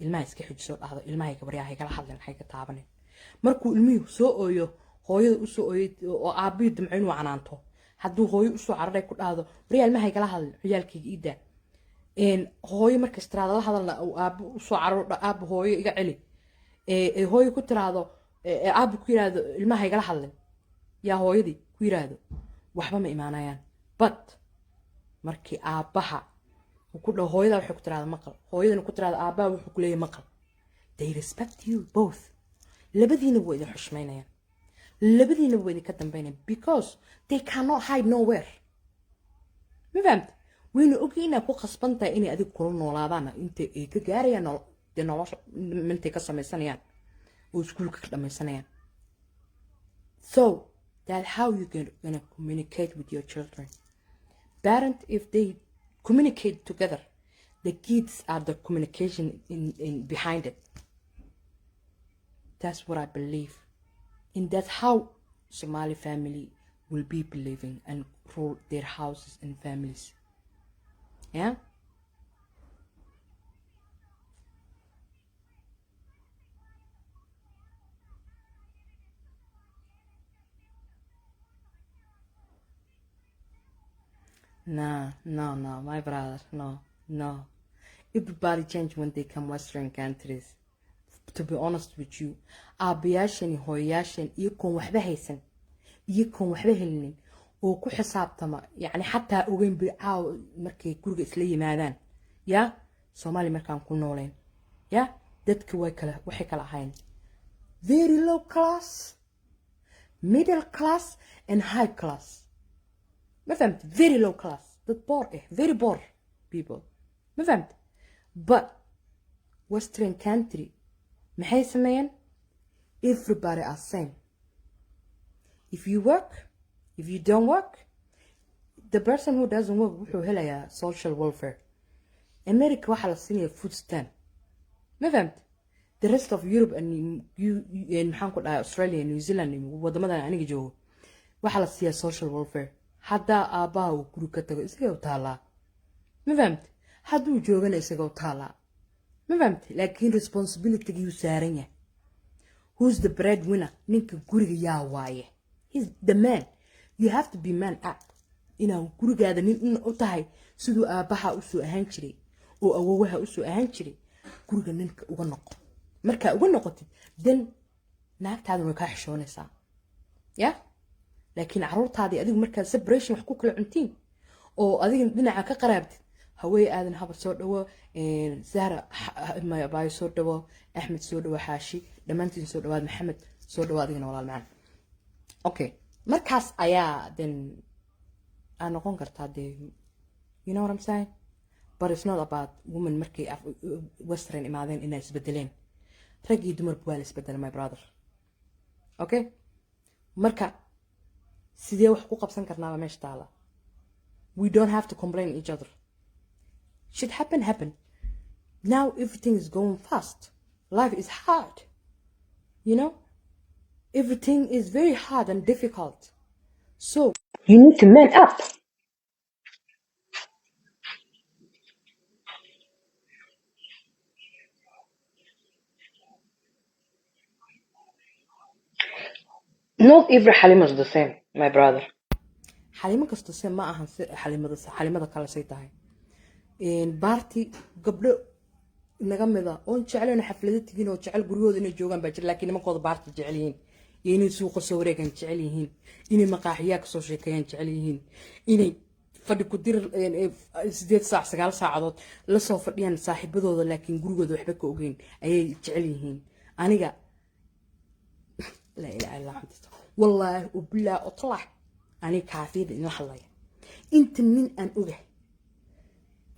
المها إسكحج سو هذا المها يكبريها هيك لحظة هيك تعبني مركو الميو سو أيو هو يسو أيو أبيد معين وعنانته hadduu hooyo u soo cararay ku dhaado riyaal ma hay kala hadal ciyaalkayga ida hooyo markaas tiraado la hadalna aab u soo cararo aab hooyo iga celi hooyo ku tiraado aab ku yiraahdo ilmaha hay kala hadlin yaa hooyadii ku yiraahdo waxba ma imaanayaan but markii aabaha ku dhaho hooyada waxay ku tiraado maqal hooyadana ku tiraado aabaha wuxuu ku leeyahay maqal they respect you both labadiina way idin xushmeynayaan labadiina way idin ka dambeynayaan because they cannot hide nowhere ma fahamta wayna ogyihiin ku qasbantahay inay adiga kula noolaadaan inta ay ka gaarayaan nolosha intay ka samaysanayaan oo iskuulka ka dhamaysanayaan so that's how you gonna communicate with your children parent if they communicate together the kids are the communication in behind it that's what I believe and that's how Somali family will be believing and rule their houses and families. Yeah? No, my brother, no. Everybody change when they come Western countries. To be honest with you, aabayaashan iyo hooyayaashan iyagoon waxba haysan iyagoon waxba helinin oo ku xisaabtama yani xataa ogeyn bay caaw markay guriga isla yimaadaan ya Soomaali markaan ku nooleen ya dadka waxay kala ahayn very low class middle class and high class ma fahamt very low class dad poor very poor people ma fahamt but Western country maxay sameeyeen everybody are same if you work if you don't work the person who doesn't work wuxuu helayaa social welfare America waxa la siinaya food stamp ma fahamt the rest of Europe and maxaan ku dhahay Australia New Zealand wadamadan aniga joogo waxa la siiyaa social welfare haddaa aabbaha uu guri ka tago isaga u taalaa ma fahamte hadduu joogana isaga u taalaa ma fahamte laakiin responsibilitygiyuu saaran yahay who's the breadwinner ninka guriga yaa waaye he's the man you have to be man up inaa gurigaada nin u tahay siduu aabbaha usoo ahaan jiray oo awowaha usoo ahaan jiray guriga ninka uga noqo markaa uga noqotid dan naagtaadana way kaa xishoonaysaa ya laakiin caruurtaadii adigu markaa separation wax ku kala cuntiin oo adiga dhinaca ka qaraabtid hawee aadan habar soo dhawo zahra baayo soo dhawo axmed soo dhawo xaashi dhammaantiin soo dhawaad maxamed soo dhawo adigana walaal macaan okay markaas ayaa then aan noqon kartaa dee you know what I'm saying but it's not about women markay western imaadeen inay isbedeleen rag iyo dumarba waa la isbedelay my brother okay marka sidee wax ku qabsan karnaaba meesha taala we don't have to complain each other should happen now everything is going fast life is hard you know everything is very hard and difficult so you need to man up not every Halima is the same my brother Halima kasto se ma ahan Halimada kale say tahay baarti gabdho naga mida oo jecel xaflada tigin oo jecel gurigooda inay joogan baa jir laakiin nimankooda baarti jecel yihiin inay suuqa soo wareegan jecel yihiin inay maqaaxiyaa ka soo sheekeeyaan jecel yihiin inay fadhi ku dir 8 saac 9 saacadood la soo fadhiyaan saaxiibadooda laakiin gurigooda waxba ka ogeyn ayay jecel yihiin aniga la ilaaha illa anta wallahi ubilaa otlah ani kaafiyada in la hadlaya inta nin aan ogahay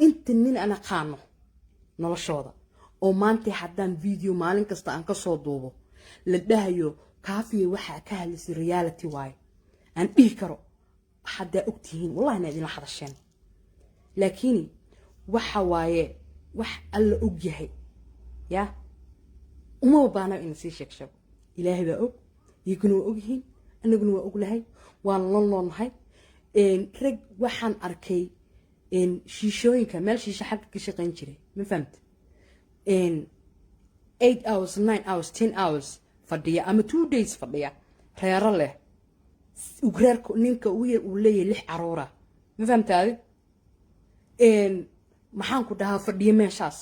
inta nin ana qaano noloshooda oo maanta haddaan video maalin kasta aan ka soo duubo la dhahayo kaafiye waxa ka hadlaysa reality waay aan dhihi karo hadda ogtihiin wallahi na idin hadasheen laakiin waxa waaye wax alla og yahay ya uma baana in si sheegsho ilaahay baa og yikunu ogyihiin anaguna waa og lahay waan lolnahay rag waxaan arkay shiishooyinka meel shiisha xagga ka shaqayn jiray ma fahamta 8 hours 9 hours 10 hours fadhiya ama 2 days fadhiya reero leh ugraarka ninka uu leeyahay 6 caruura ma fahamtaadi maxaan ku dhahaa fadhiya meeshaas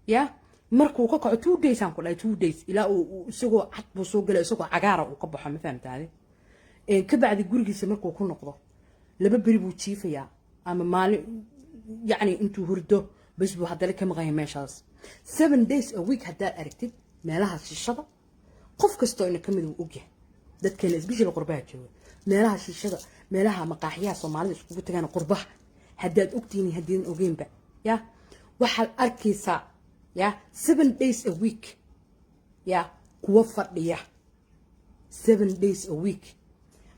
ya markuu ka kaco 2 days aan ku dhahay 2 days ilaa uu isagoo cad buu soo galay isagoo cagaara uu ka baxo ma fahamtaadi ka bacdi gurigiisa markuu ku noqdo laba bari buu jiifayaa ama maalin yani intuu hurdo bas buu hadda ka maqan meeshaas 7 days a week hadda aragtid meelaha shishada qof kasto ina kamid uu ogyahay dadkeena isbishil qurbaha jooga meelaha shishada meelaha maqaaxiyaha Soomaalida isku tagaan qurbaha haddaad ogtiin hadeen ogeynba ya waxa arkaysa ya 7 days a week ya kuwa fadhiya 7 days a week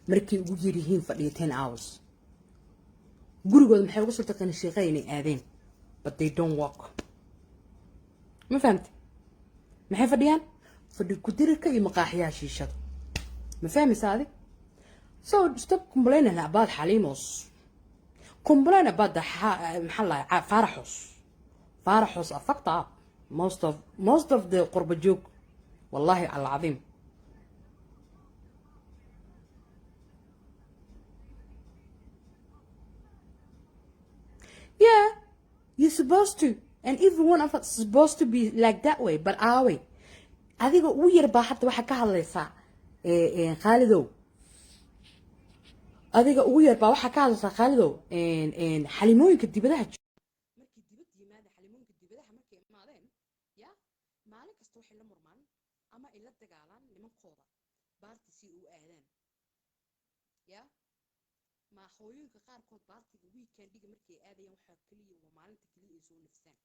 markii ugu yirihiin fadhiya 10 hours gurigooda maxay uga soo taqaan shaqeynay aadeen but they don't work ma fahamtay maxay fadhiyaan fadhi ku dirka iyo maqaaxiyaha shiishada ma fahmaysaa adi so stop complaining about Halimos complain about the محل فرحوس are fucked up most of the قرب جوك والله العظيم yeah you're supposed to and everyone of us is supposed to be like that way but are we adiga ugu yar baa hadda waxa ka hadlaysaa Khaalidow adiga ugu yar baa waxa ka hadlaysaa Khaalidow xalimooyinka dibadaha markii dibad yimaada xalimooyinka dibadaha markay imaadeen ya maalin kasta waxay la murmaan ama ay la dagaalaan nimankooda baartisi u aadaan ya ma hooyinka qaarkood baartiga weekendiga markay aadayaan waxa kaliya waa maalinta kaliya ay soo nafsaan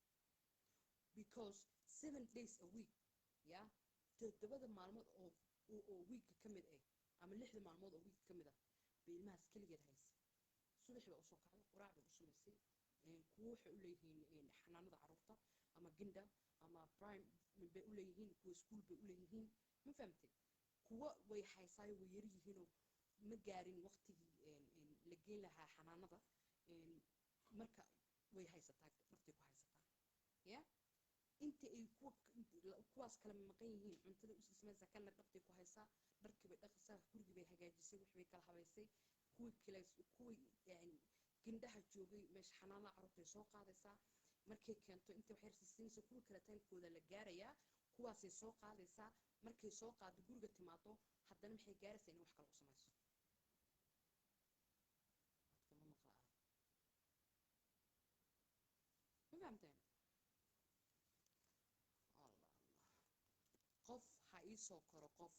because 7 days a week ya todobada maalmood oo week ka mid ah ama 6 maalmood oo week ka mid ah beelmaas kaligeed haysa subaxda u soo kacay quraacda u samaysay kuwa waxay u leeyihiin xanaanada carruurta ama ginda ama prime bay u leeyihiin kuwa school bay u leeyihiin ma fahamtay kuwa way haysay way yar yihiin oo ma gaarin waqtigii la geyn lahaa xanaanada marka way haysataa naftii ku haysataa ya inta ay kuwaas kala maqan yihiin cuntada u siimaysa kana naftii ku haysaa dharkii bay dhaqaysaa gurigii bay hagaajisay wax bay kala habaysay kuwii gindhaha joogay meesha xanaanada carruurtay soo qaadaysaa markay keento inta wax yar siisinaysa kuwa kale taankooda la gaarayaa kuwaasay soo qaadaysaa markay soo qaado guriga timaado haddana maxay gaaraysaa in wax kale u samayso ma fahamteen qof ha ii soo koro qof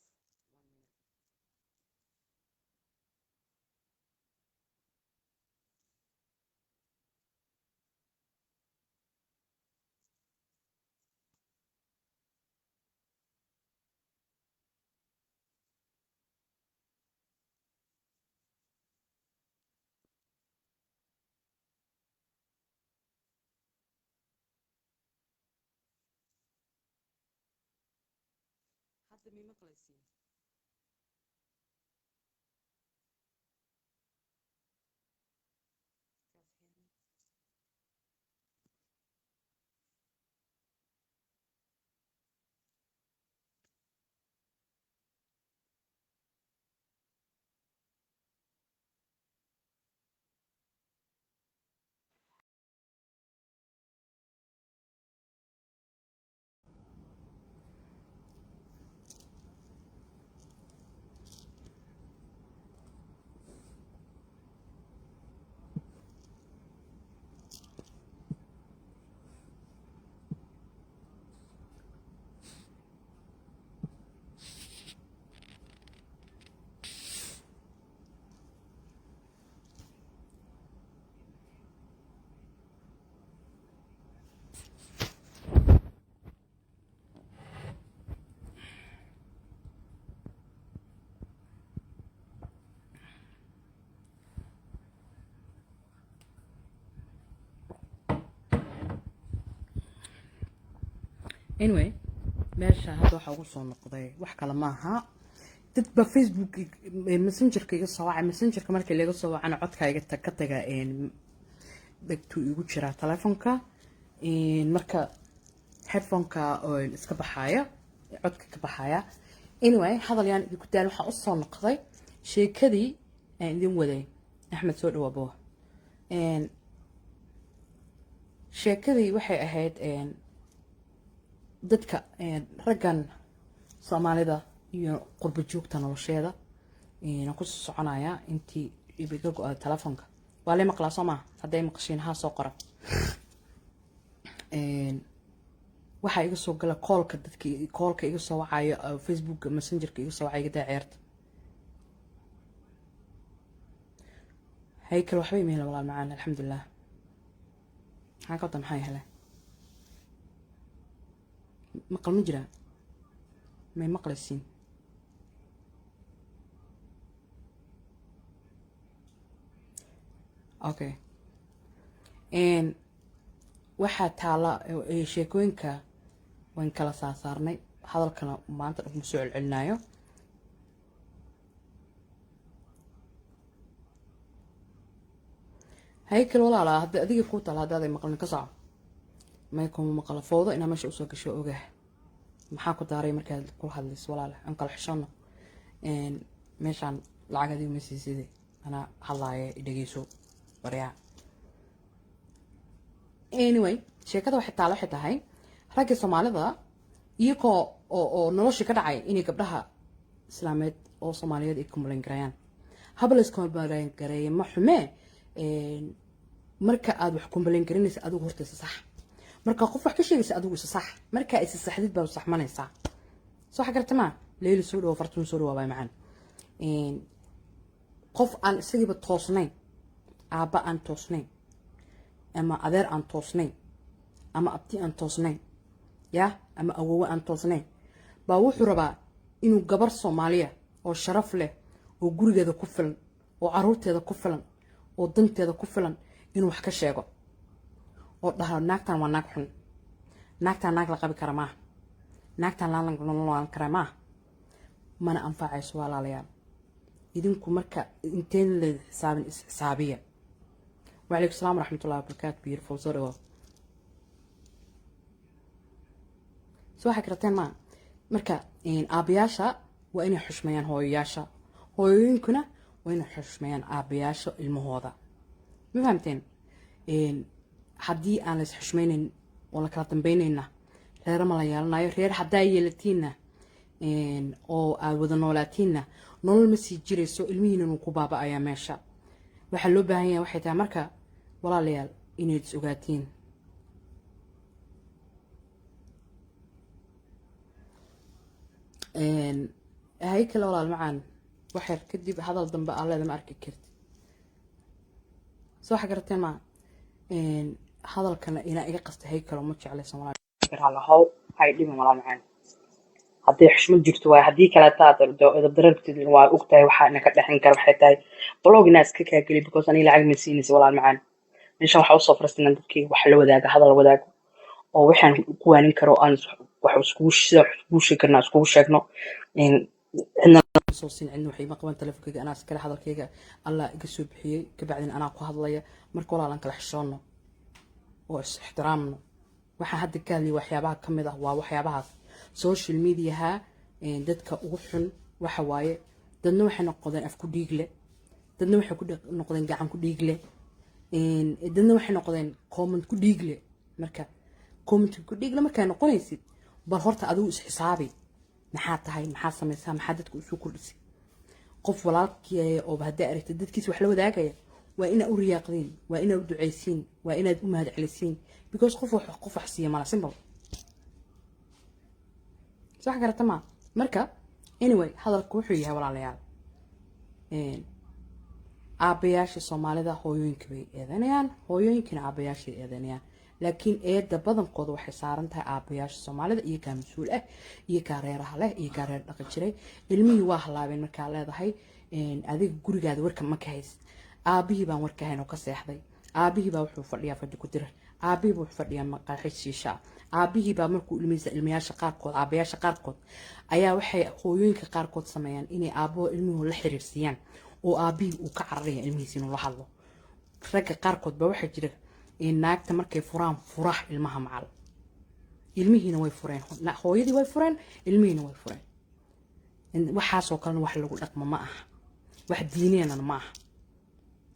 hadda may maqlaysiin anyway meesha hadda waxa ugu soo noqday wax kale maaha dadba facebook messengerka iga soo wacay messengerka markii laga soo wacana codka iga ka taga dhagtu igu jira telefoonka marka headphoneka oo iska baxaya codka ka baxaya anyway hadal yaan idinku daal waxa u soo noqday sheekadii aan idin waday axmed soo dhawaabo sheekadii waxay ahayd dadka raggan Soomaalida iyo qurba joogta nolosheeda ku soconaya intii ibiga go'ay telefoonka waa la maqlaa Soomaa haday maqashiin ha soo qora waxa iga soo gala callka dadkii callka iga soo wacayo Facebook messengerka iga soo wacay daacirta هيكل وحبي مهلا والله معانا الحمد لله هاكوتا محاي هلا مقل مجرى ما مقل السين اوكي ان waxaa taala sheekooyinka waan kala saarnay hadalkana maanta ugu soo celcelinayo هيكل ولا لا هذا أديك كوت على هذا مقلنا كصعب ما يكون مقلة فوضى إنها مش أسوق شيء أوجه محاكو داري مركز كل هذا ولا لا أنقل حشنا إن مش عن العقد دي مسيسيدي أنا الله يدقيسو وريع anyway شيء واحد تعال واحد هاي راجل سومالي ذا يكو أو نلوش كده عاي إني قبلها إسلاميت أو سوماليات يكون بلنجريان هبل يكون بلنجريان محمي marka aad wax kumbaleen garinaysa adigu horta sax marka qof wax ka sheegaysa adigu sax marka ay saxdid baa saxmanaysa soo xagartama leeyli soo dhaw fartun soo dhaw macaan qof aan isagiiba toosnayn aaba aan toosnayn ama adeer aan toosnayn ama abti aan toosnayn ya ama awowe aan toosnayn baa wuxuu rabaa inuu gabar Soomaaliya oo sharaf leh oo gurigeeda ku filan oo caruurteeda ku filan oo danteeda ku filan inuu wax ka sheego oo dhaho naagtan waa naag xun naagtan naag la qabi kara ma naagtan la kara ma mana anfacayso walaalayaal idinku marka inteen la xisaabin isxisaabiya. وعليكم السلام ورحمة الله وبركاته. beautiful soo dhawo soo waxa karateen ma marka aabayaasha waa inay xushmeeyaan hooyayaasha, hooyooyinkuna waa inay xushmeeyaan aabayaasha ilmahooda. ma fahamteen haddii aan la is xushmeynayn oo la kala dambeynayna reer ma la yeelanayo. reer haddaa yeelatiinna oo aad wada noolaatiinna nolol ma sii jirayso, ilmihiina inuu ku baaba'ayaa meesha. waxaa loo baahan yahay waxay tahay marka walaalayaal inayd is ogaatiin. hay kale walaal macaan waxyar kadib hadal dambe aa leeda ma arki karti. soo waxa garateen ma hadalkana inaa iga qasta hay kale ma jeclaysan walaal hay dhiman walaal macaan. haddii xushmad jirto waay, haddii kale taad darartid waa ogtahay waxaa ina ka dhexin kara waxay tahay blog inaa iska kaageli because aniga lacag ma siinaysa walaal macaan. meeshan waxaa usoo fariistan dadkii wax la wadaaga, hadal wadaago oo waxaan ku waanin karo aan wax iskugu sheegi karna iskugu sheegno. cidna soo siin cidna waxay ma qaban telefonkayga anaa iskale hadalkayga allah iga soo bixiyey kabacdina anaa ku hadlaya. marka walaalan kala xishoonno oo is ixtiraamno. waxaan hadda ka hadlay waxyaabaha ka mid ah waa waxyaabahaas social mediaha. dadka ugu xun waxa waaye dadna waxay noqdeen af ku dhiigle, dadna waxay ku noqdeen gacan ku dhiigle, dadna waxay noqdeen comment ku dhiigle. marka comment ku dhiigle markay noqonaysid bal horta adigu is xisaabi maxaa tahay, maxaa samaysaa, maxaa dadka u soo kordhisay. qof walaalkii oo hadda aragtay dadkiisa wax la wadaagaya waa inaad u riyaaqdiin, waa inaad u ducaysiin, waa inaad u mahad celisiin because qof wax siiya mala simple. صح قرأت ما مركب anyway هذا الكوحي يا ولا ليال عبياش الصومالي ذا هو ينكبي إذنيان هو يمكن عبياش إذنيان لكن إيد بدن قد وحصارنتها عبياش الصومالي ذا يكان مسؤول يكاريره له يكارير دقيقة علمي واحد بين مكان هذا هاي هذيك جوري هذا ورك مكهيس أبيه بان ورك هنا وكسيح ذي أبيه بوحو فليا فدي كدره أبيه بوحو فليا مقاحيس شيشة aabihii baa markuu ilmayaasha qaarkood aabayaasha qaarkood ayaa waxay hooyooyinka qaarkood sameeyaan inay aabbo ilmuhu la xiriirsiiyaan oo aabihii uu ka cararaya ilmihiisa inuu la hadlo. ragga qaarkood baa waxaa jira naagta markay furaan furax ilmaha macal ilmihiina way fureen, hooyadii way fureen, ilmihiina way fureen. waxaasoo kalena wax lagu dhaqmo ma aha, wax diineenana ma aha.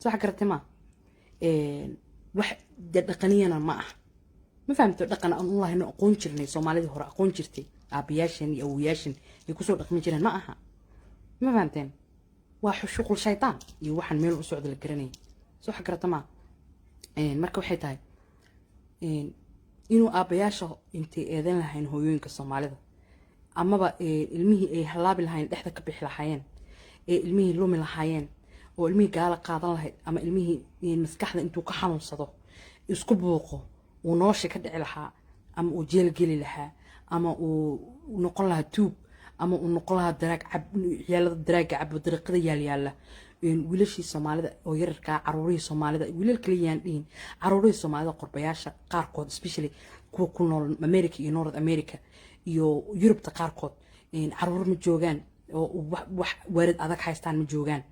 soo xagaratay ma wax dhaqaniyana ma aha. ما فهمت دقنا أن الله إنه أقون جرني سومالي هورا أقون جرتي أبياشن أو ياشن يكسر دقمي جرن معها. ما فهمتين واحد شغل شيطان يوحن ميل وسعود الجرني سو حكرة تمام. مركب حيتاي إنه أبياشه أنت إذن لهين هويين كسومالي ذا أما بقى الميه هلاب لهين إحدى كبيح لهين الميه لوم لهين والميه قال قاضي لهين أما الميه مسكحة أنتو كحنون صدق يسكبوقه ونوشي كدعي لها أما وجيل جيلي لها أما ونقول لها توب أما ونقول لها دراك عب يلا دراك عب درق يلا ويلشي الصومالي أو يركع عروري الصومالي ويل كليان دين عروري الصومالي قربياشة قاركود سبيشلي كونول أمريكا ينورد أمريكا يوروب تقاركود عرور متجوجان وارد أذاك حيستان متجوجان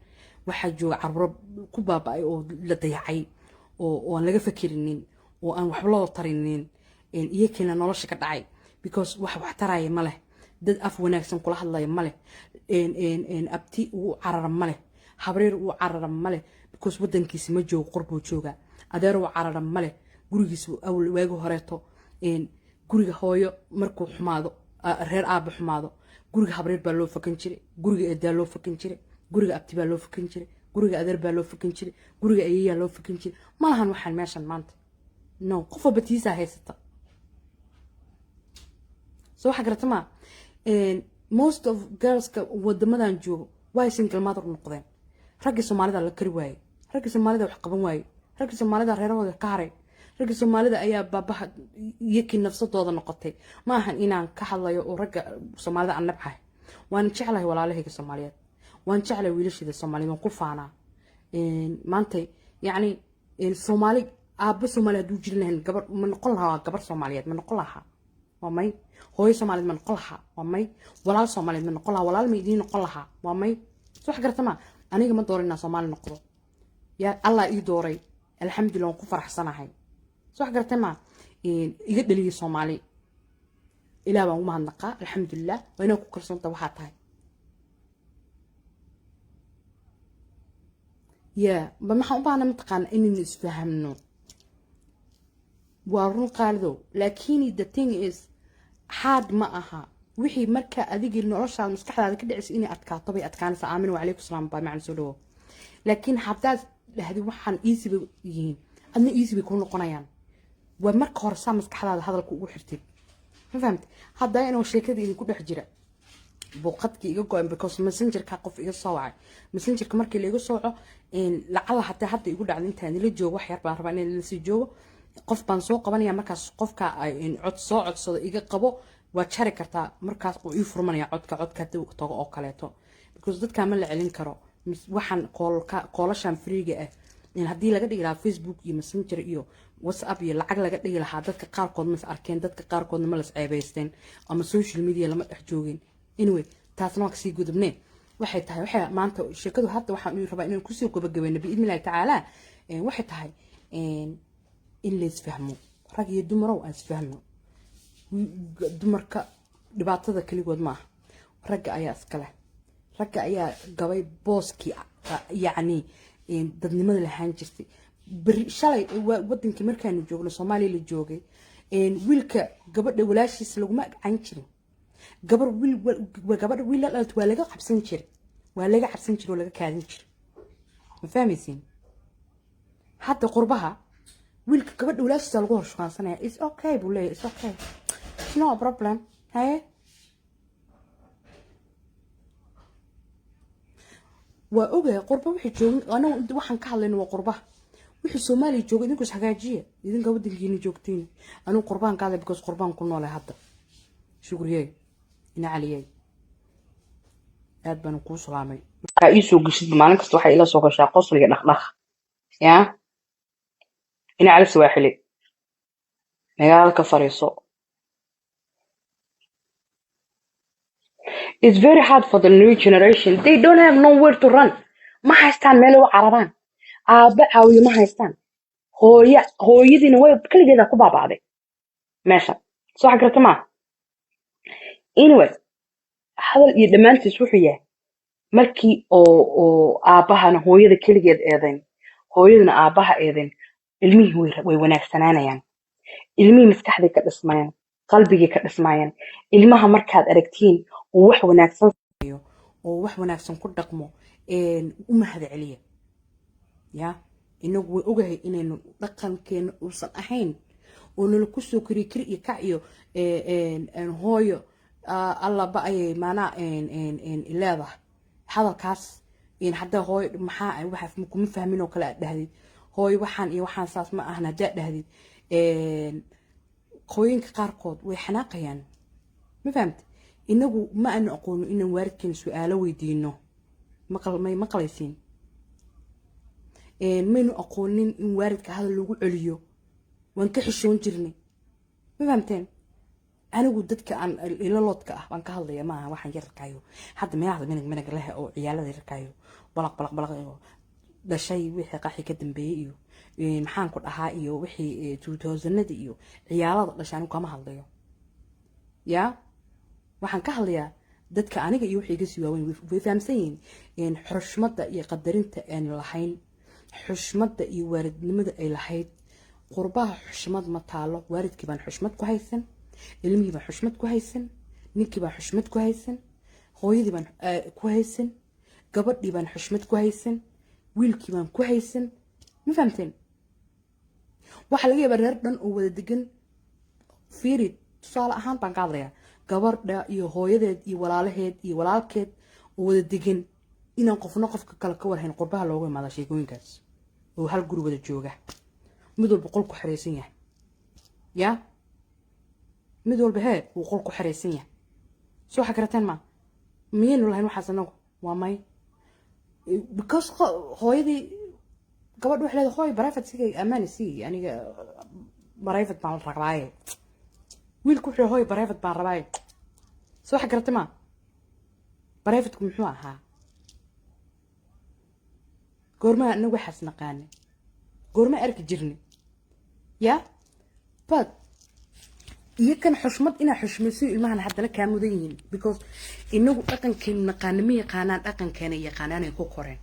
واحد جو عرور كوبا أو لديعي أو أنا لقى فكرنين وأنا وحبلا طرينين يكينا نلاش كدعي because wax taraay ma leh dad af wanaagsan kula hadlay ma leh abti uu carar ma leh habreer uu carar ma leh because wadankiisa ma joogo qurbo jooga adeer uu carar ma leh gurigiisa awl waagu horeeto guriga hooyo markuu xumaado reer aab xumaado guriga habreer baa loo fakan jiray, guriga eedaa loo fakan jiray, guriga abti baa loo fakan jiray, guriga adeer baa loo fakan jiray, guriga ayeeyaa loo fakan jiray. ma lahan waxaan meeshan maanta no qof batiisa haysata. soo xagarta ma most of girls ka wadamadan joogo way single mother noqdeen. ragga Soomaalida la kari waayay, ragga Soomaalida wax qaban waayay, ragga Soomaalida reerahooda ka haray, ragga Soomaalida ayaa baabaha yaki nafsadooda noqotay. ma ahan inaan ka hadlayo oo ragga Soomaalida aan nabcahay. waan jeclahay walaalahayga Soomaaliyeed, waan jeclahay wiilashada Soomaaliyeed, waan ku faanaa maanta yani Soomaali aabba Soomaali haduu jiri lahayn gabar ma noqon lahaa, gabar Soomaaliyeed ma noqon lahaa waa may, hooyo Soomaaliyeed ma noqon lahaa waa may, walaal Soomaaliyeed ma noqon lahaa, walaal ma idiin noqon lahaa waa may. soo xagarta ma aniga ma doorin Soomaali noqdo ya Allah ii dooray alxamdulillah waan ku faraxsanahay soo gartay ma iga dhaliyo Soomaali ilaa baan u mahadnaqa alxamdulillah waa inaan ku kalsoonta waxa tahay يا بما حنبانا متقان إني نسفهمنو وارون قالوا لكن the thing is حاد معها وحي مركا أذيك النعوش على المسكحة هذا كده عس إني أتكا طبي أتكان سآمن وعليكم السلام باي مع نسولوه لكن حبتاز لهذي وحن إيسي بيين أنا إيسي بيكونوا قنايان ومركا هرسا مسكحة هذا الكو وحرتي فهمت هذا أنا وشي كده إني كل حجرة بوقتك يجوا because messenger كقف يصوع messenger كمركي اللي يصوعه إن لعله حتى يقول على أنت اللي جو وحير باربعة اللي سجوا قف بنسوق قبل يا مركز قف إن عد صاعد صد يجي قبو وشارك كرتا مركز ويفرمان يا عد كتو طاق أكلته because ضد كامل علين كرا وحن قالشان فريجة إن هدي لقد إلى فيسبوك يمسنجر إيو واتساب يلعق لقد إلى حادث كقارقون مس أركان ضد كقارقون ملص عيبيستين أما السوشيال ميديا لما تحجوين anyway taasna ka sii gudubneen waxay tahay waxa maanta sheekadu hadda waxaan u rabaa inaan ku sii gabagabeeyno biidmillaah tacaala waxay tahay in la isfahmo rag iyo dumar oo aan isfahmo dumarka dhibaatada kaligood ma aha ragga ayaa iskale ragga ayaa gabay booski yacni dadnimada lahaan jirtay shalay wadankii markaanu joogno Soomaaliya la joogay wiilka gabadha walaashiisa laguma gacan jirin gabar wiil la dhalto waa laga cabsan jiray oo laga kaadin jiray ma fahmaysiin hadda qurbaha wiilka gabadha walaashiisa lagu horshaansanaya is okay buu leeyahay is okay no problem haye waa ogahay qurba wixii joogay anagu waxaan ka hadlaynaa waa qurbaha wixii Soomaaliya joogay idinku hagaajiya idinka wadankiina joogtiin anigu qurbaan ka hadlay because qurbaan ku noolay hadda shukriye ina caliyay aad baan ku salaamay waxa ii soo gashid maalin kasta waxa ila soo gashaa qosliga dhaqdhaq ya ina cali sawaaxili magaalada ka fariiso it's very hard for the new generation they don't have nowhere to run ma haystaan meel oo carabaan aaba caawiyo ma haystaan hooyadiina way kaligeeda ku baabaaday meesha soo xagarta ma anyway hadal iyo dhamaantiis wuxuu yahay markii oo aabahana hooyada kaligeed eedayn hooyadana aabaha eedayn ilmihii way wanaagsanaanayaan ilmihii maskaxday ka dhismayaan qalbigii ka dhismayaan ilmaha markaad aragtiin oo wax wanaagsan sameeyo oo wax wanaagsan ku dhaqmo u mahad celiya ya inagu way ogahay inaynu dhaqankeena uusan ahayn oo nala ku soo kiri iyo kac iyo hooyo الله بقى معنا إن إلاذة هذا الكاس إن حتى هوي محا وحف ممكن فهمينه كلا دهدي هوي وحن صاص ما أهنا جاء دهدي قوين كقارقود وحناق يعني ما فهمت إنه ما أنا أقول إنه وارد كن سؤاله ويدينه ما قليسين منو أقول إن وارد كهذا اللي يقول عليو وانكحشون جرني ما فهمتين أنا قلت لك عن اللوت كأه بان كهذا يا ما واحد يركايو حتى ما يعرف منك لها أو عياله يركايو بلق ده شيء وحي قاحي كدم بيو محان كل أهايو وحي 2000 نديو عياله لشانو كما هذا يا واحد كهذا يا دتك أنا جي وحي جسوا وين فهم سين إن حشمة يقدرين تأن الحين حشمة يورد لمدة الحيد قربها حشمة مطالع وارد كمان حشمة كويسن ilmihii baa xushmad ku haysan ninkii baa xushmad ku haysan hooyadii baan ku haysan gabadhii baan xushmad ku haysan wiilkii baan ku haysan ma fahamteen waxa laga yaabaa reer dhan oo wada degan fiiri tusaale ahaan baan ka hadlayaa gabadha iyo hooyadeed iyo walaalaheed iyo walaalkeed oo wada degan inaan qofna qofka kale ka warhayn qurbaha looga imaado sheekooyinkaas oo hal guri wada jooga mid walba qol ku xireysan yahay ya mid walba heed uu qol ku xireysan yahay soo xakrataan ma miyaynu lahayn waxaas anagu waa may because hooyadii gabadhu waxay leedahay hooy private sigay ammaan sii aniga private baan rabaaye wiilku wuxuu hooy private baan rabaaye soo xakrataan ma private ku muxuu ahaa goorma anagu waxaas naqaanay goorma arki jirnay ya but iyo kan xushmad ina xushmayso ilmahan haddana ka mudan yihiin because inagu dhaqankeena naqaan ma yaqaanaan dhaqankeena yaqaanaan ay ku koreen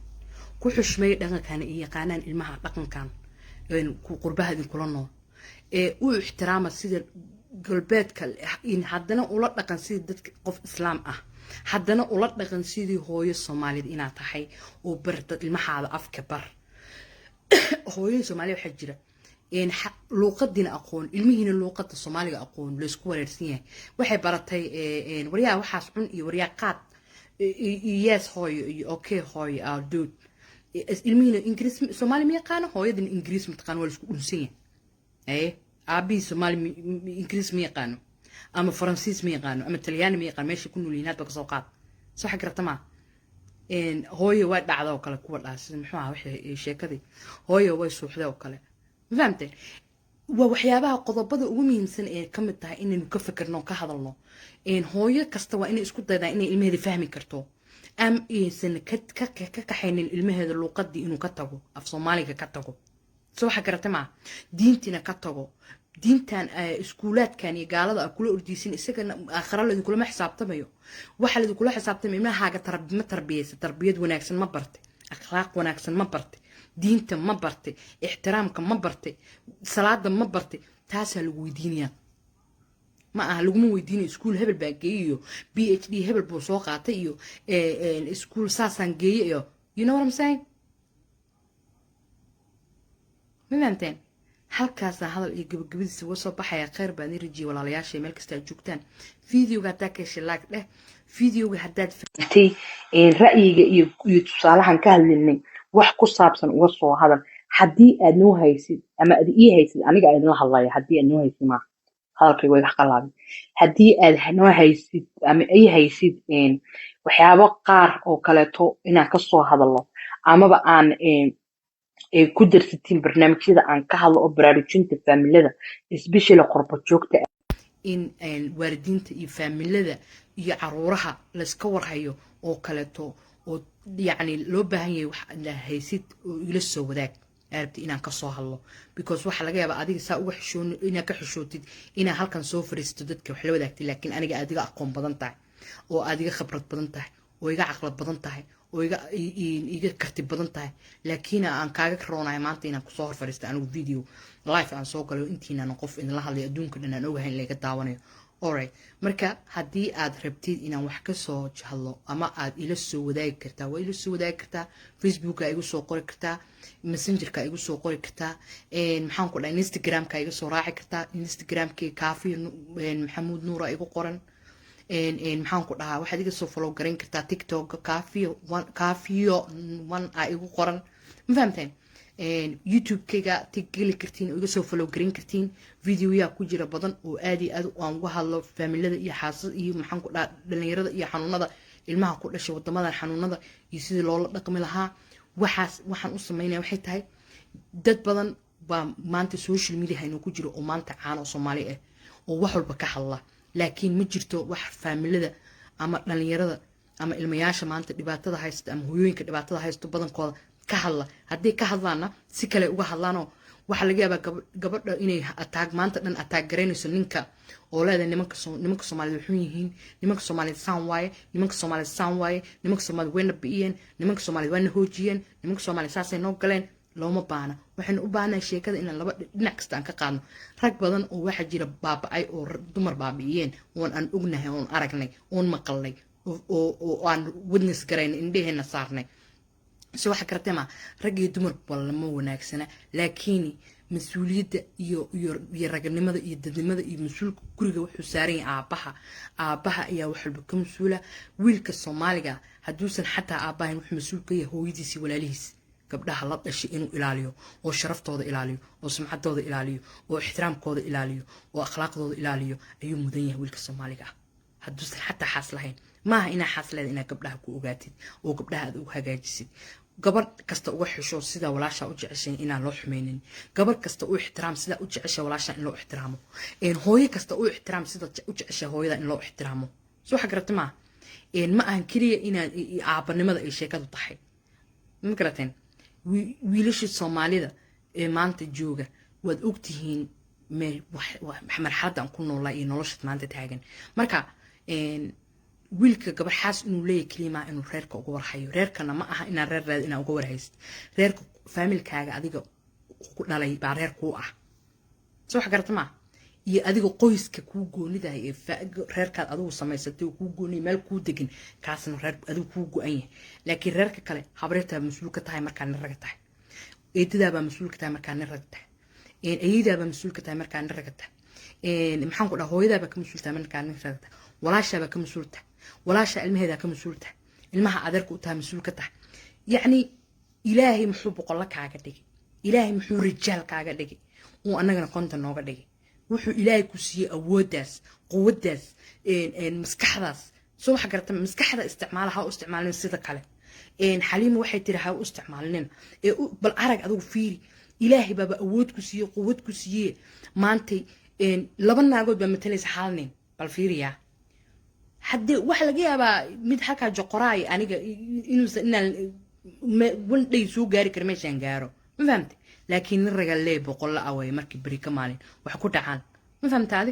ku xushmeey dhaqankeena iyo yaqaanaan ilmaha dhaqankan ku qurbaha idin kula nool u ixtiraama sida galbeedka in haddana ula dhaqan sida dadka qof islaam ah haddana ula dhaqan sidii hooyo Soomaaliyeed inaad tahay oo barta ilmahaada afka bar hooyo Soomaaliyeed waxa jira in luqadina aqoon ilmihiina luqadda Soomaaliga aqoon la isku wareersan yahay waxay baratay wariyaa waxaas cun iyo wariyaa qaad yes hooyo iyo okay hooyo dude ilmihiina Ingiriis Soomaali ma yaqaan hooyadina Ingiriis ma taqaan wala isku dhunsan yahay abi Soomaali Ingiriis ma yaqaan ama Faransiis ma yaqaan ama Talyaani ma yaqaan meesha ku noolinaad ba ka soo qaad soo xagrata ma hooyo way dhacdo kale kuwa dhaas muxuu ahaa wixii sheekadii hooyo way suuxday oo kale فهمت وحيابها قضبضة ومين سن كم تها إن نكفكر إنه كهذا إن هوية كستوى إن إسكت ده إن المهد فهمي كرتو أم إيه سن كحين المهد اللقط دي إنه كتجو في صومالي كتجو سو حكرت معه دينتنا كتجو دينتان سكولات كان يقال هذا كل أرديسين السكن آخر اللي كل ما حساب تميو واحد اللي كل حساب تميو ما حاجة ما تربية وناكسن ما برت أخلاق وناكسن ما برت دينته ما برتي احترامك ما برتي صلاة ما برتي تاسع الويدينيا ما أهلهم ويديني سكول هبل باقيو PhD هبل بوسوق عطيو سكول ساسان جيو you know what I'm saying ممتن halkaas hadal iyo gabagabadiisa uga soo baxaya khayr baan irji walaalayaasha meel kasta aad joogtaan fiidiyowga haddaad ka heshay laag dheh fiidiyowga haddaad fahantay ra'yiga iyo tusaalahan ka hadlaynay wax ku saabsan uga soo hadal haddii aad noo haysid ama aad ii haysid aniga aad noo hadlaya haddii aad noo haysid ma hadalkayga way qalaabay haddii aad noo haysid ama ii haysid waxyaabo qaar oo kaleeto inaan ka soo hadalno amaba aan ku darsatiin barnaamijyada aan ka hadlo oo baraarujinta faamilada especially qurbo joogta in waalidiinta iyo faamilada iyo caruuraha la iska warhayo oo kaleeto oo يعني لو باهي واحد هيسيد ila soo wadaag arabti inaan ka soo hadlo because waxa laga yaabaa adiga saa uga xishoon inaad ka xishootid inaad halkan soo fariisto dadka wax la wadaagtay laakiin aniga adiga aqoon badan tahay oo adiga khibrad badan tahay oo iga aqlad badan tahay oo iga karti badan tahay laakiin aan kaaga karoonahay maanta inaan ku soo hor fariisto anigu video live aan soo galo intiina qof in la hadlay adduunka dhan aan ogahay in laga daawanayo alright marka haddii aad rabtid inaan wax ka soo jahlo ama aad ila soo wadaagi kartaa waa ila soo wadaagi kartaa facebooka igu soo qori kartaa messengerka igu soo qori kartaa maxaan ku dhahay instagramka iga soo raaci kartaa instagramkii kaafiyo maxamuud nuura igu qoran maxaan ku dhahaa waxaad iga soo follow garan kartaa tiktok kaafiyo one igu qoran ma fahamteen YouTube kayga tigeli kartiin oo iga soo follow garin kartiin videoya ku jira badan oo aad iyo aad aan uga hadlo faamilada iyo xaasas iyo maxaan ku dhahay dhalinyarada iyo xanuunada ilmaha ku dhashay wadamada xanuunada iyo sidii loola dhaqmi lahaa waxaan u sameynaa waxay tahay dad badan baa maanta social media inuu ku jiro oo maanta caan oo Soomaali ah oo wax walba ka hadla laakiin ma jirto wax faamilada ama dhalinyarada ama ilmayaasha maanta dhibaatada haysta ama hooyooyinka dhibaatada haysto badankooda ka hadla haddii ka hadlaana si kale uga hadlaano waxa laga yaabaa gabadha inay maanta dhan attack gareynayso ninka oo leedahay nimanka Soomaaliyeed wuxuu yihiin nimanka Soomaaliyeed saan waaye nimanka Soomaaliyeed saan waaye nimanka Soomaaliyeed wayna bi'iyeen nimanka Soomaaliyeed wayna hoojiyeen nimanka Soomaaliyeed saasay noo galeen looma baana waxaan u baahanahay sheekada inaan laba dhinac kasta aan ka qaadno rag badan oo waxa jira baaba'ay oo dumar baabi'iyeen oon aan ognahay oon aragnay oon maqalnay oo aan witness garayn indheheena saarnay سو واحد كرتما رجع دمر والله مو وناكسنا لكني مسؤولية يرجع نمذا يدمذا مسؤول كل جو حسارين عبها يا وحب بكم مسؤولة ويلك الصومالية هدوسن حتى عبها وح مسؤول كيه هو يدسي ولا ليس قبلها حلط الشيء إنه إلاليو وشرف توضع إلاليو وسمعة توضع إلاليو واحترام توضع إلاليو وأخلاق توضع إلاليو أيوم مدنيا ويلك الصومالية هدوسن حتى حاصلين ما هنا حاصلين إنها قبلها كوجاتين وقبلها ذو هجاجسين gabar kasta uga xisho sida walaasha u jeceshay inaan loo xumaynin gabar kasta u ixtiraam sida u jeceshay walaasha in loo ixtiraamo hooyo kasta u ixtiraam sida u jeceshay hooyada in loo ixtiraamo soo xagartay ma aan kaliya inaan aabanimada ay sheekadu tahay ma garateen wiilasha Soomaalida ee maanta jooga waad ogtihiin marxaladda aan ku noolaa iyo nolosha maanta taagan marka wiilka gabarxaas inuu leeyahay kaliya inuu reerka uga warhayo reerkana ma aha inaan reer raad inaan uga warhaysto reerka familkaaga adiga ku dhalay baa reer ku ah soo wax garata ma iyo adiga qoyska ku gooniday ee reerkaad adigu samaysatay ku gooni meel ku degan kaasna reer adigu ku go'an yahay laakiin reerka kale habreerta mas'uul ka tahay markaan raga tahay eedada baa mas'uul ka tahay markaan raga tahay ayida baa mas'uul ka tahay markaan raga tahay maxaan ku dhahay hooyada baa ka mas'uul tahay markaan raga tahay walaasha baa ka mas'uul tahay walaasha ilmaheeda ka mas'uul tahay ilmaha adeerku taa mas'uul ka tahay yani ilaahay muxuu boqol kaaga dhigay ilaahay muxuu rijaal kaaga dhigay oo anagana qonta nooga dhigay wuxuu ilaahay ku siiyay awoodaas quwadaas maskaxdaas soo wax garata maskaxda isticmaalaha oo isticmaalin sida kale xaliimo waxay tiri ha u isticmaalin bal arag adigu fiiri ilaahay baba awood ku siiyay quwad ku siiyay maantay laba naagood baa matalaysa hal nin bal fiiriya hadii wax laga yaabaa mid halka joqoraay aniga inaan one day soo gaari kar meeshan gaaro ma fahamtay laakiin raga lee boqol la away markii bari ka maalin wax ku dhacaan ma fahamtaade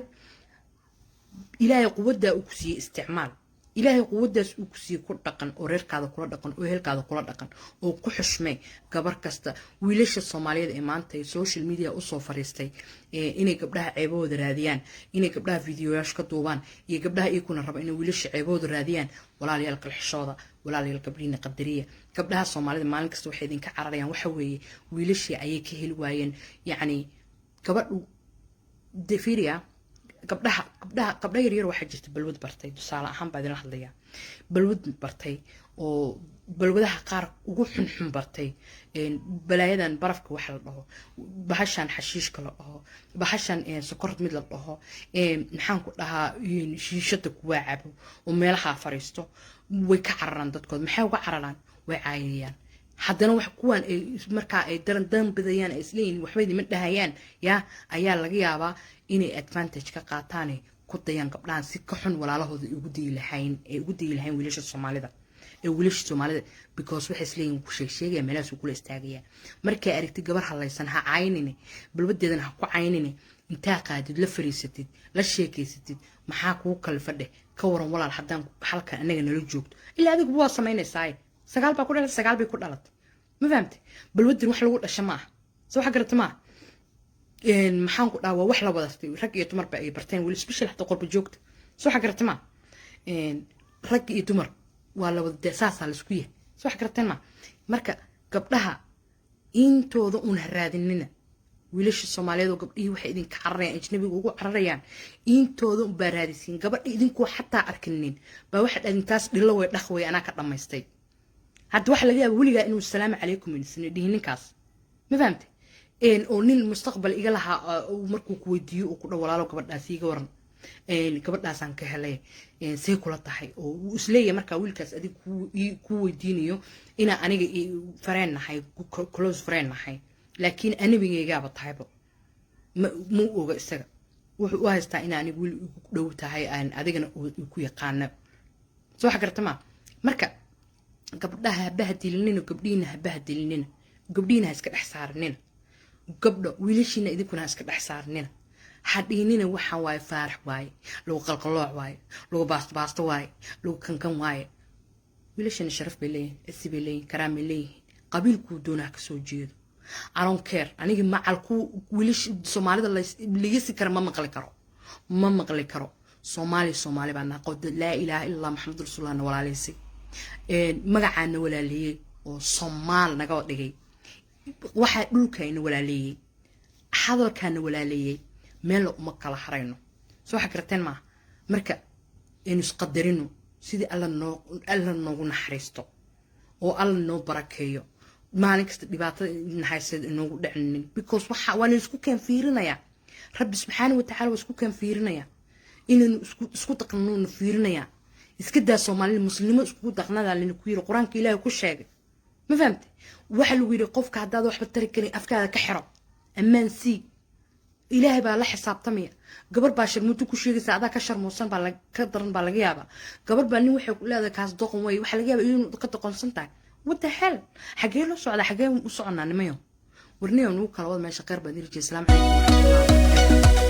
ilaahay quwadda uu ku siiyay isticmaal ilaahay quwaddaas uu ku siiyay ku dhaqan oo reerkaada kula dhaqan oo helkaada kula dhaqan oo ku xushmay gabar kasta wiilasha Soomaaliyeed ee maanta social media u soo fariistay inay gabdhaha ceebooda raadiyaan inay gabdhaha fiidiyoyaasha ka duubaan iyo gabdhaha iyaguna raba inay wiilasha ceebooda raadiyaan walaalayaal qalxishooda walaalayaal gabdhiina qadariya gabdhaha Soomaalida maalin kasta waxay idin ka cararayaan waxa weeye wiilashii ayay ka heli waayeen yani gabadhu defiria gabdha yar waxa jirta balwad bartay tusaale ahaan baa idin hadlaya balwad bartay oo balwadaha qaar ugu xun bartay balaayadan barafka waxa la dhaho bahashan xashiishka la dhaho bahashan sokor mid la dhaho maxaan ku dhahaa shiishada ku waacabo oo meelaha fariisto way ka cararaan dadkood maxay uga cararaan way caayayaan haddana wax kuwan marka ay daran bidayaan isleeyin waxba idin dhahayaan ya ayaa laga yaabaa inay advantage ka qaataan ku dayaan gabdhahan si ka xun walaalahooda ugu diilahayn wiilasha Soomaalida because waxay isleeyin ku sheegay meelaas kula istaagaya markay aragti gabar halaysan ha caynine balbadeedan ha ku caynine inta qaadid la fariisatid la sheekeysatid maxaa ku kala fadhe ka waran walaal hadaan halka anaga nala joogto ilaa adigu waa sameynaysaa sagaal baa ku dhalatay sagaal bay ku dhalatay ma fahamtay balwadin wax lagu dhashay ma aha soo wax garata ma maxaan ku dhaawaa wax la wadatay rag iyo dumar baa ay barteen wali special hatta qurba joogta soo wax garata ma rag iyo dumar waa la wada saasa la isku yahay soo wax garata ma marka gabdhaha intooda un haraadinina wiilasha Soomaaliyeed oo gabdhii waxay idin ka cararayaan ajnabiga ugu cararayaan intooda u baaraadisiin gabadh idinku xataa arkinin baa waxa dhalintaas dhilo way dhaqway ana ka dhameystay hadda wax laga yaabo waliga inuu salaamu calaykum insan dhihininkaas ma fahamtay oo nin mustaqbal iga laha markuu ku weydiiyo oo ku dhawalaalo gabadhaas iga waran gabadhaas aan ka helay say kula tahay oo uu isleeyahay marka wiilkaas adig ku weydiinayo ina aniga fareen nahay close friend nahay laakiin anabigaygaaba tahayba ma oga isaga wuxuu u haystaa in anigu wiil ugu dhow tahay aan adigana ku yaqaan soo wax garta ma marka gabdhaha bahdilinina gabdhiina iska dhex saarnina gabdho wiilashiina idinkuna iska dhex saarnina hadhiinina waxa waay faarax waay lagu qalqalooc waay lagu baasto waay lagu kankan waay wiilashina sharaf bay leeyihiin isii bay leeyihiin karaam bay leeyihiin qabiilku doonaa ka soo jeedo I don't care aniga macalku wiilish Soomaalida ligisi kar ma maqli karo Soomaali baa naqod la ilaaha illa Muhammad rasuulullah walaaleysi magacaana walaaliyay oo Soomaal naga dhigay waxa dhulkayna walaaliyay hadalkaana walaaliyay meel uma kala harayno soo xakarteen ma marka in isqadarino sidii alla noogu naxariisto oo alla noo barakeeyo maalin kasta dhibaatada naxaysid inoogu dhicinin because waxa waan isku kan fiirinaya rabbi subhanahu wa ta'ala isku kan fiirinaya inuu isku taqanno fiirinaya iska daa Soomaali muslimiin isku taqnada lin ku yiri quraanka Ilaahay ku sheegay ma fahamtay waxa lagu yiri qofka hadaad waxba tari karin afkaada ka xiro amaan si Ilaahay baa la xisaabtamaya gabar baa sharmuutu ku sheegaysa adaa ka sharmoosan baa ka daran baa laga yaabaa gabar baa nin waxay ku leedahay kaas doqon way waxa laga yaabaa inuu ka doqonsan tahay what the hell حاجة له سعد حاجة وسعنا نميو ورنيو نوكل أول ما يشقر بدير السلام عليكم ورحمة الله وبركاته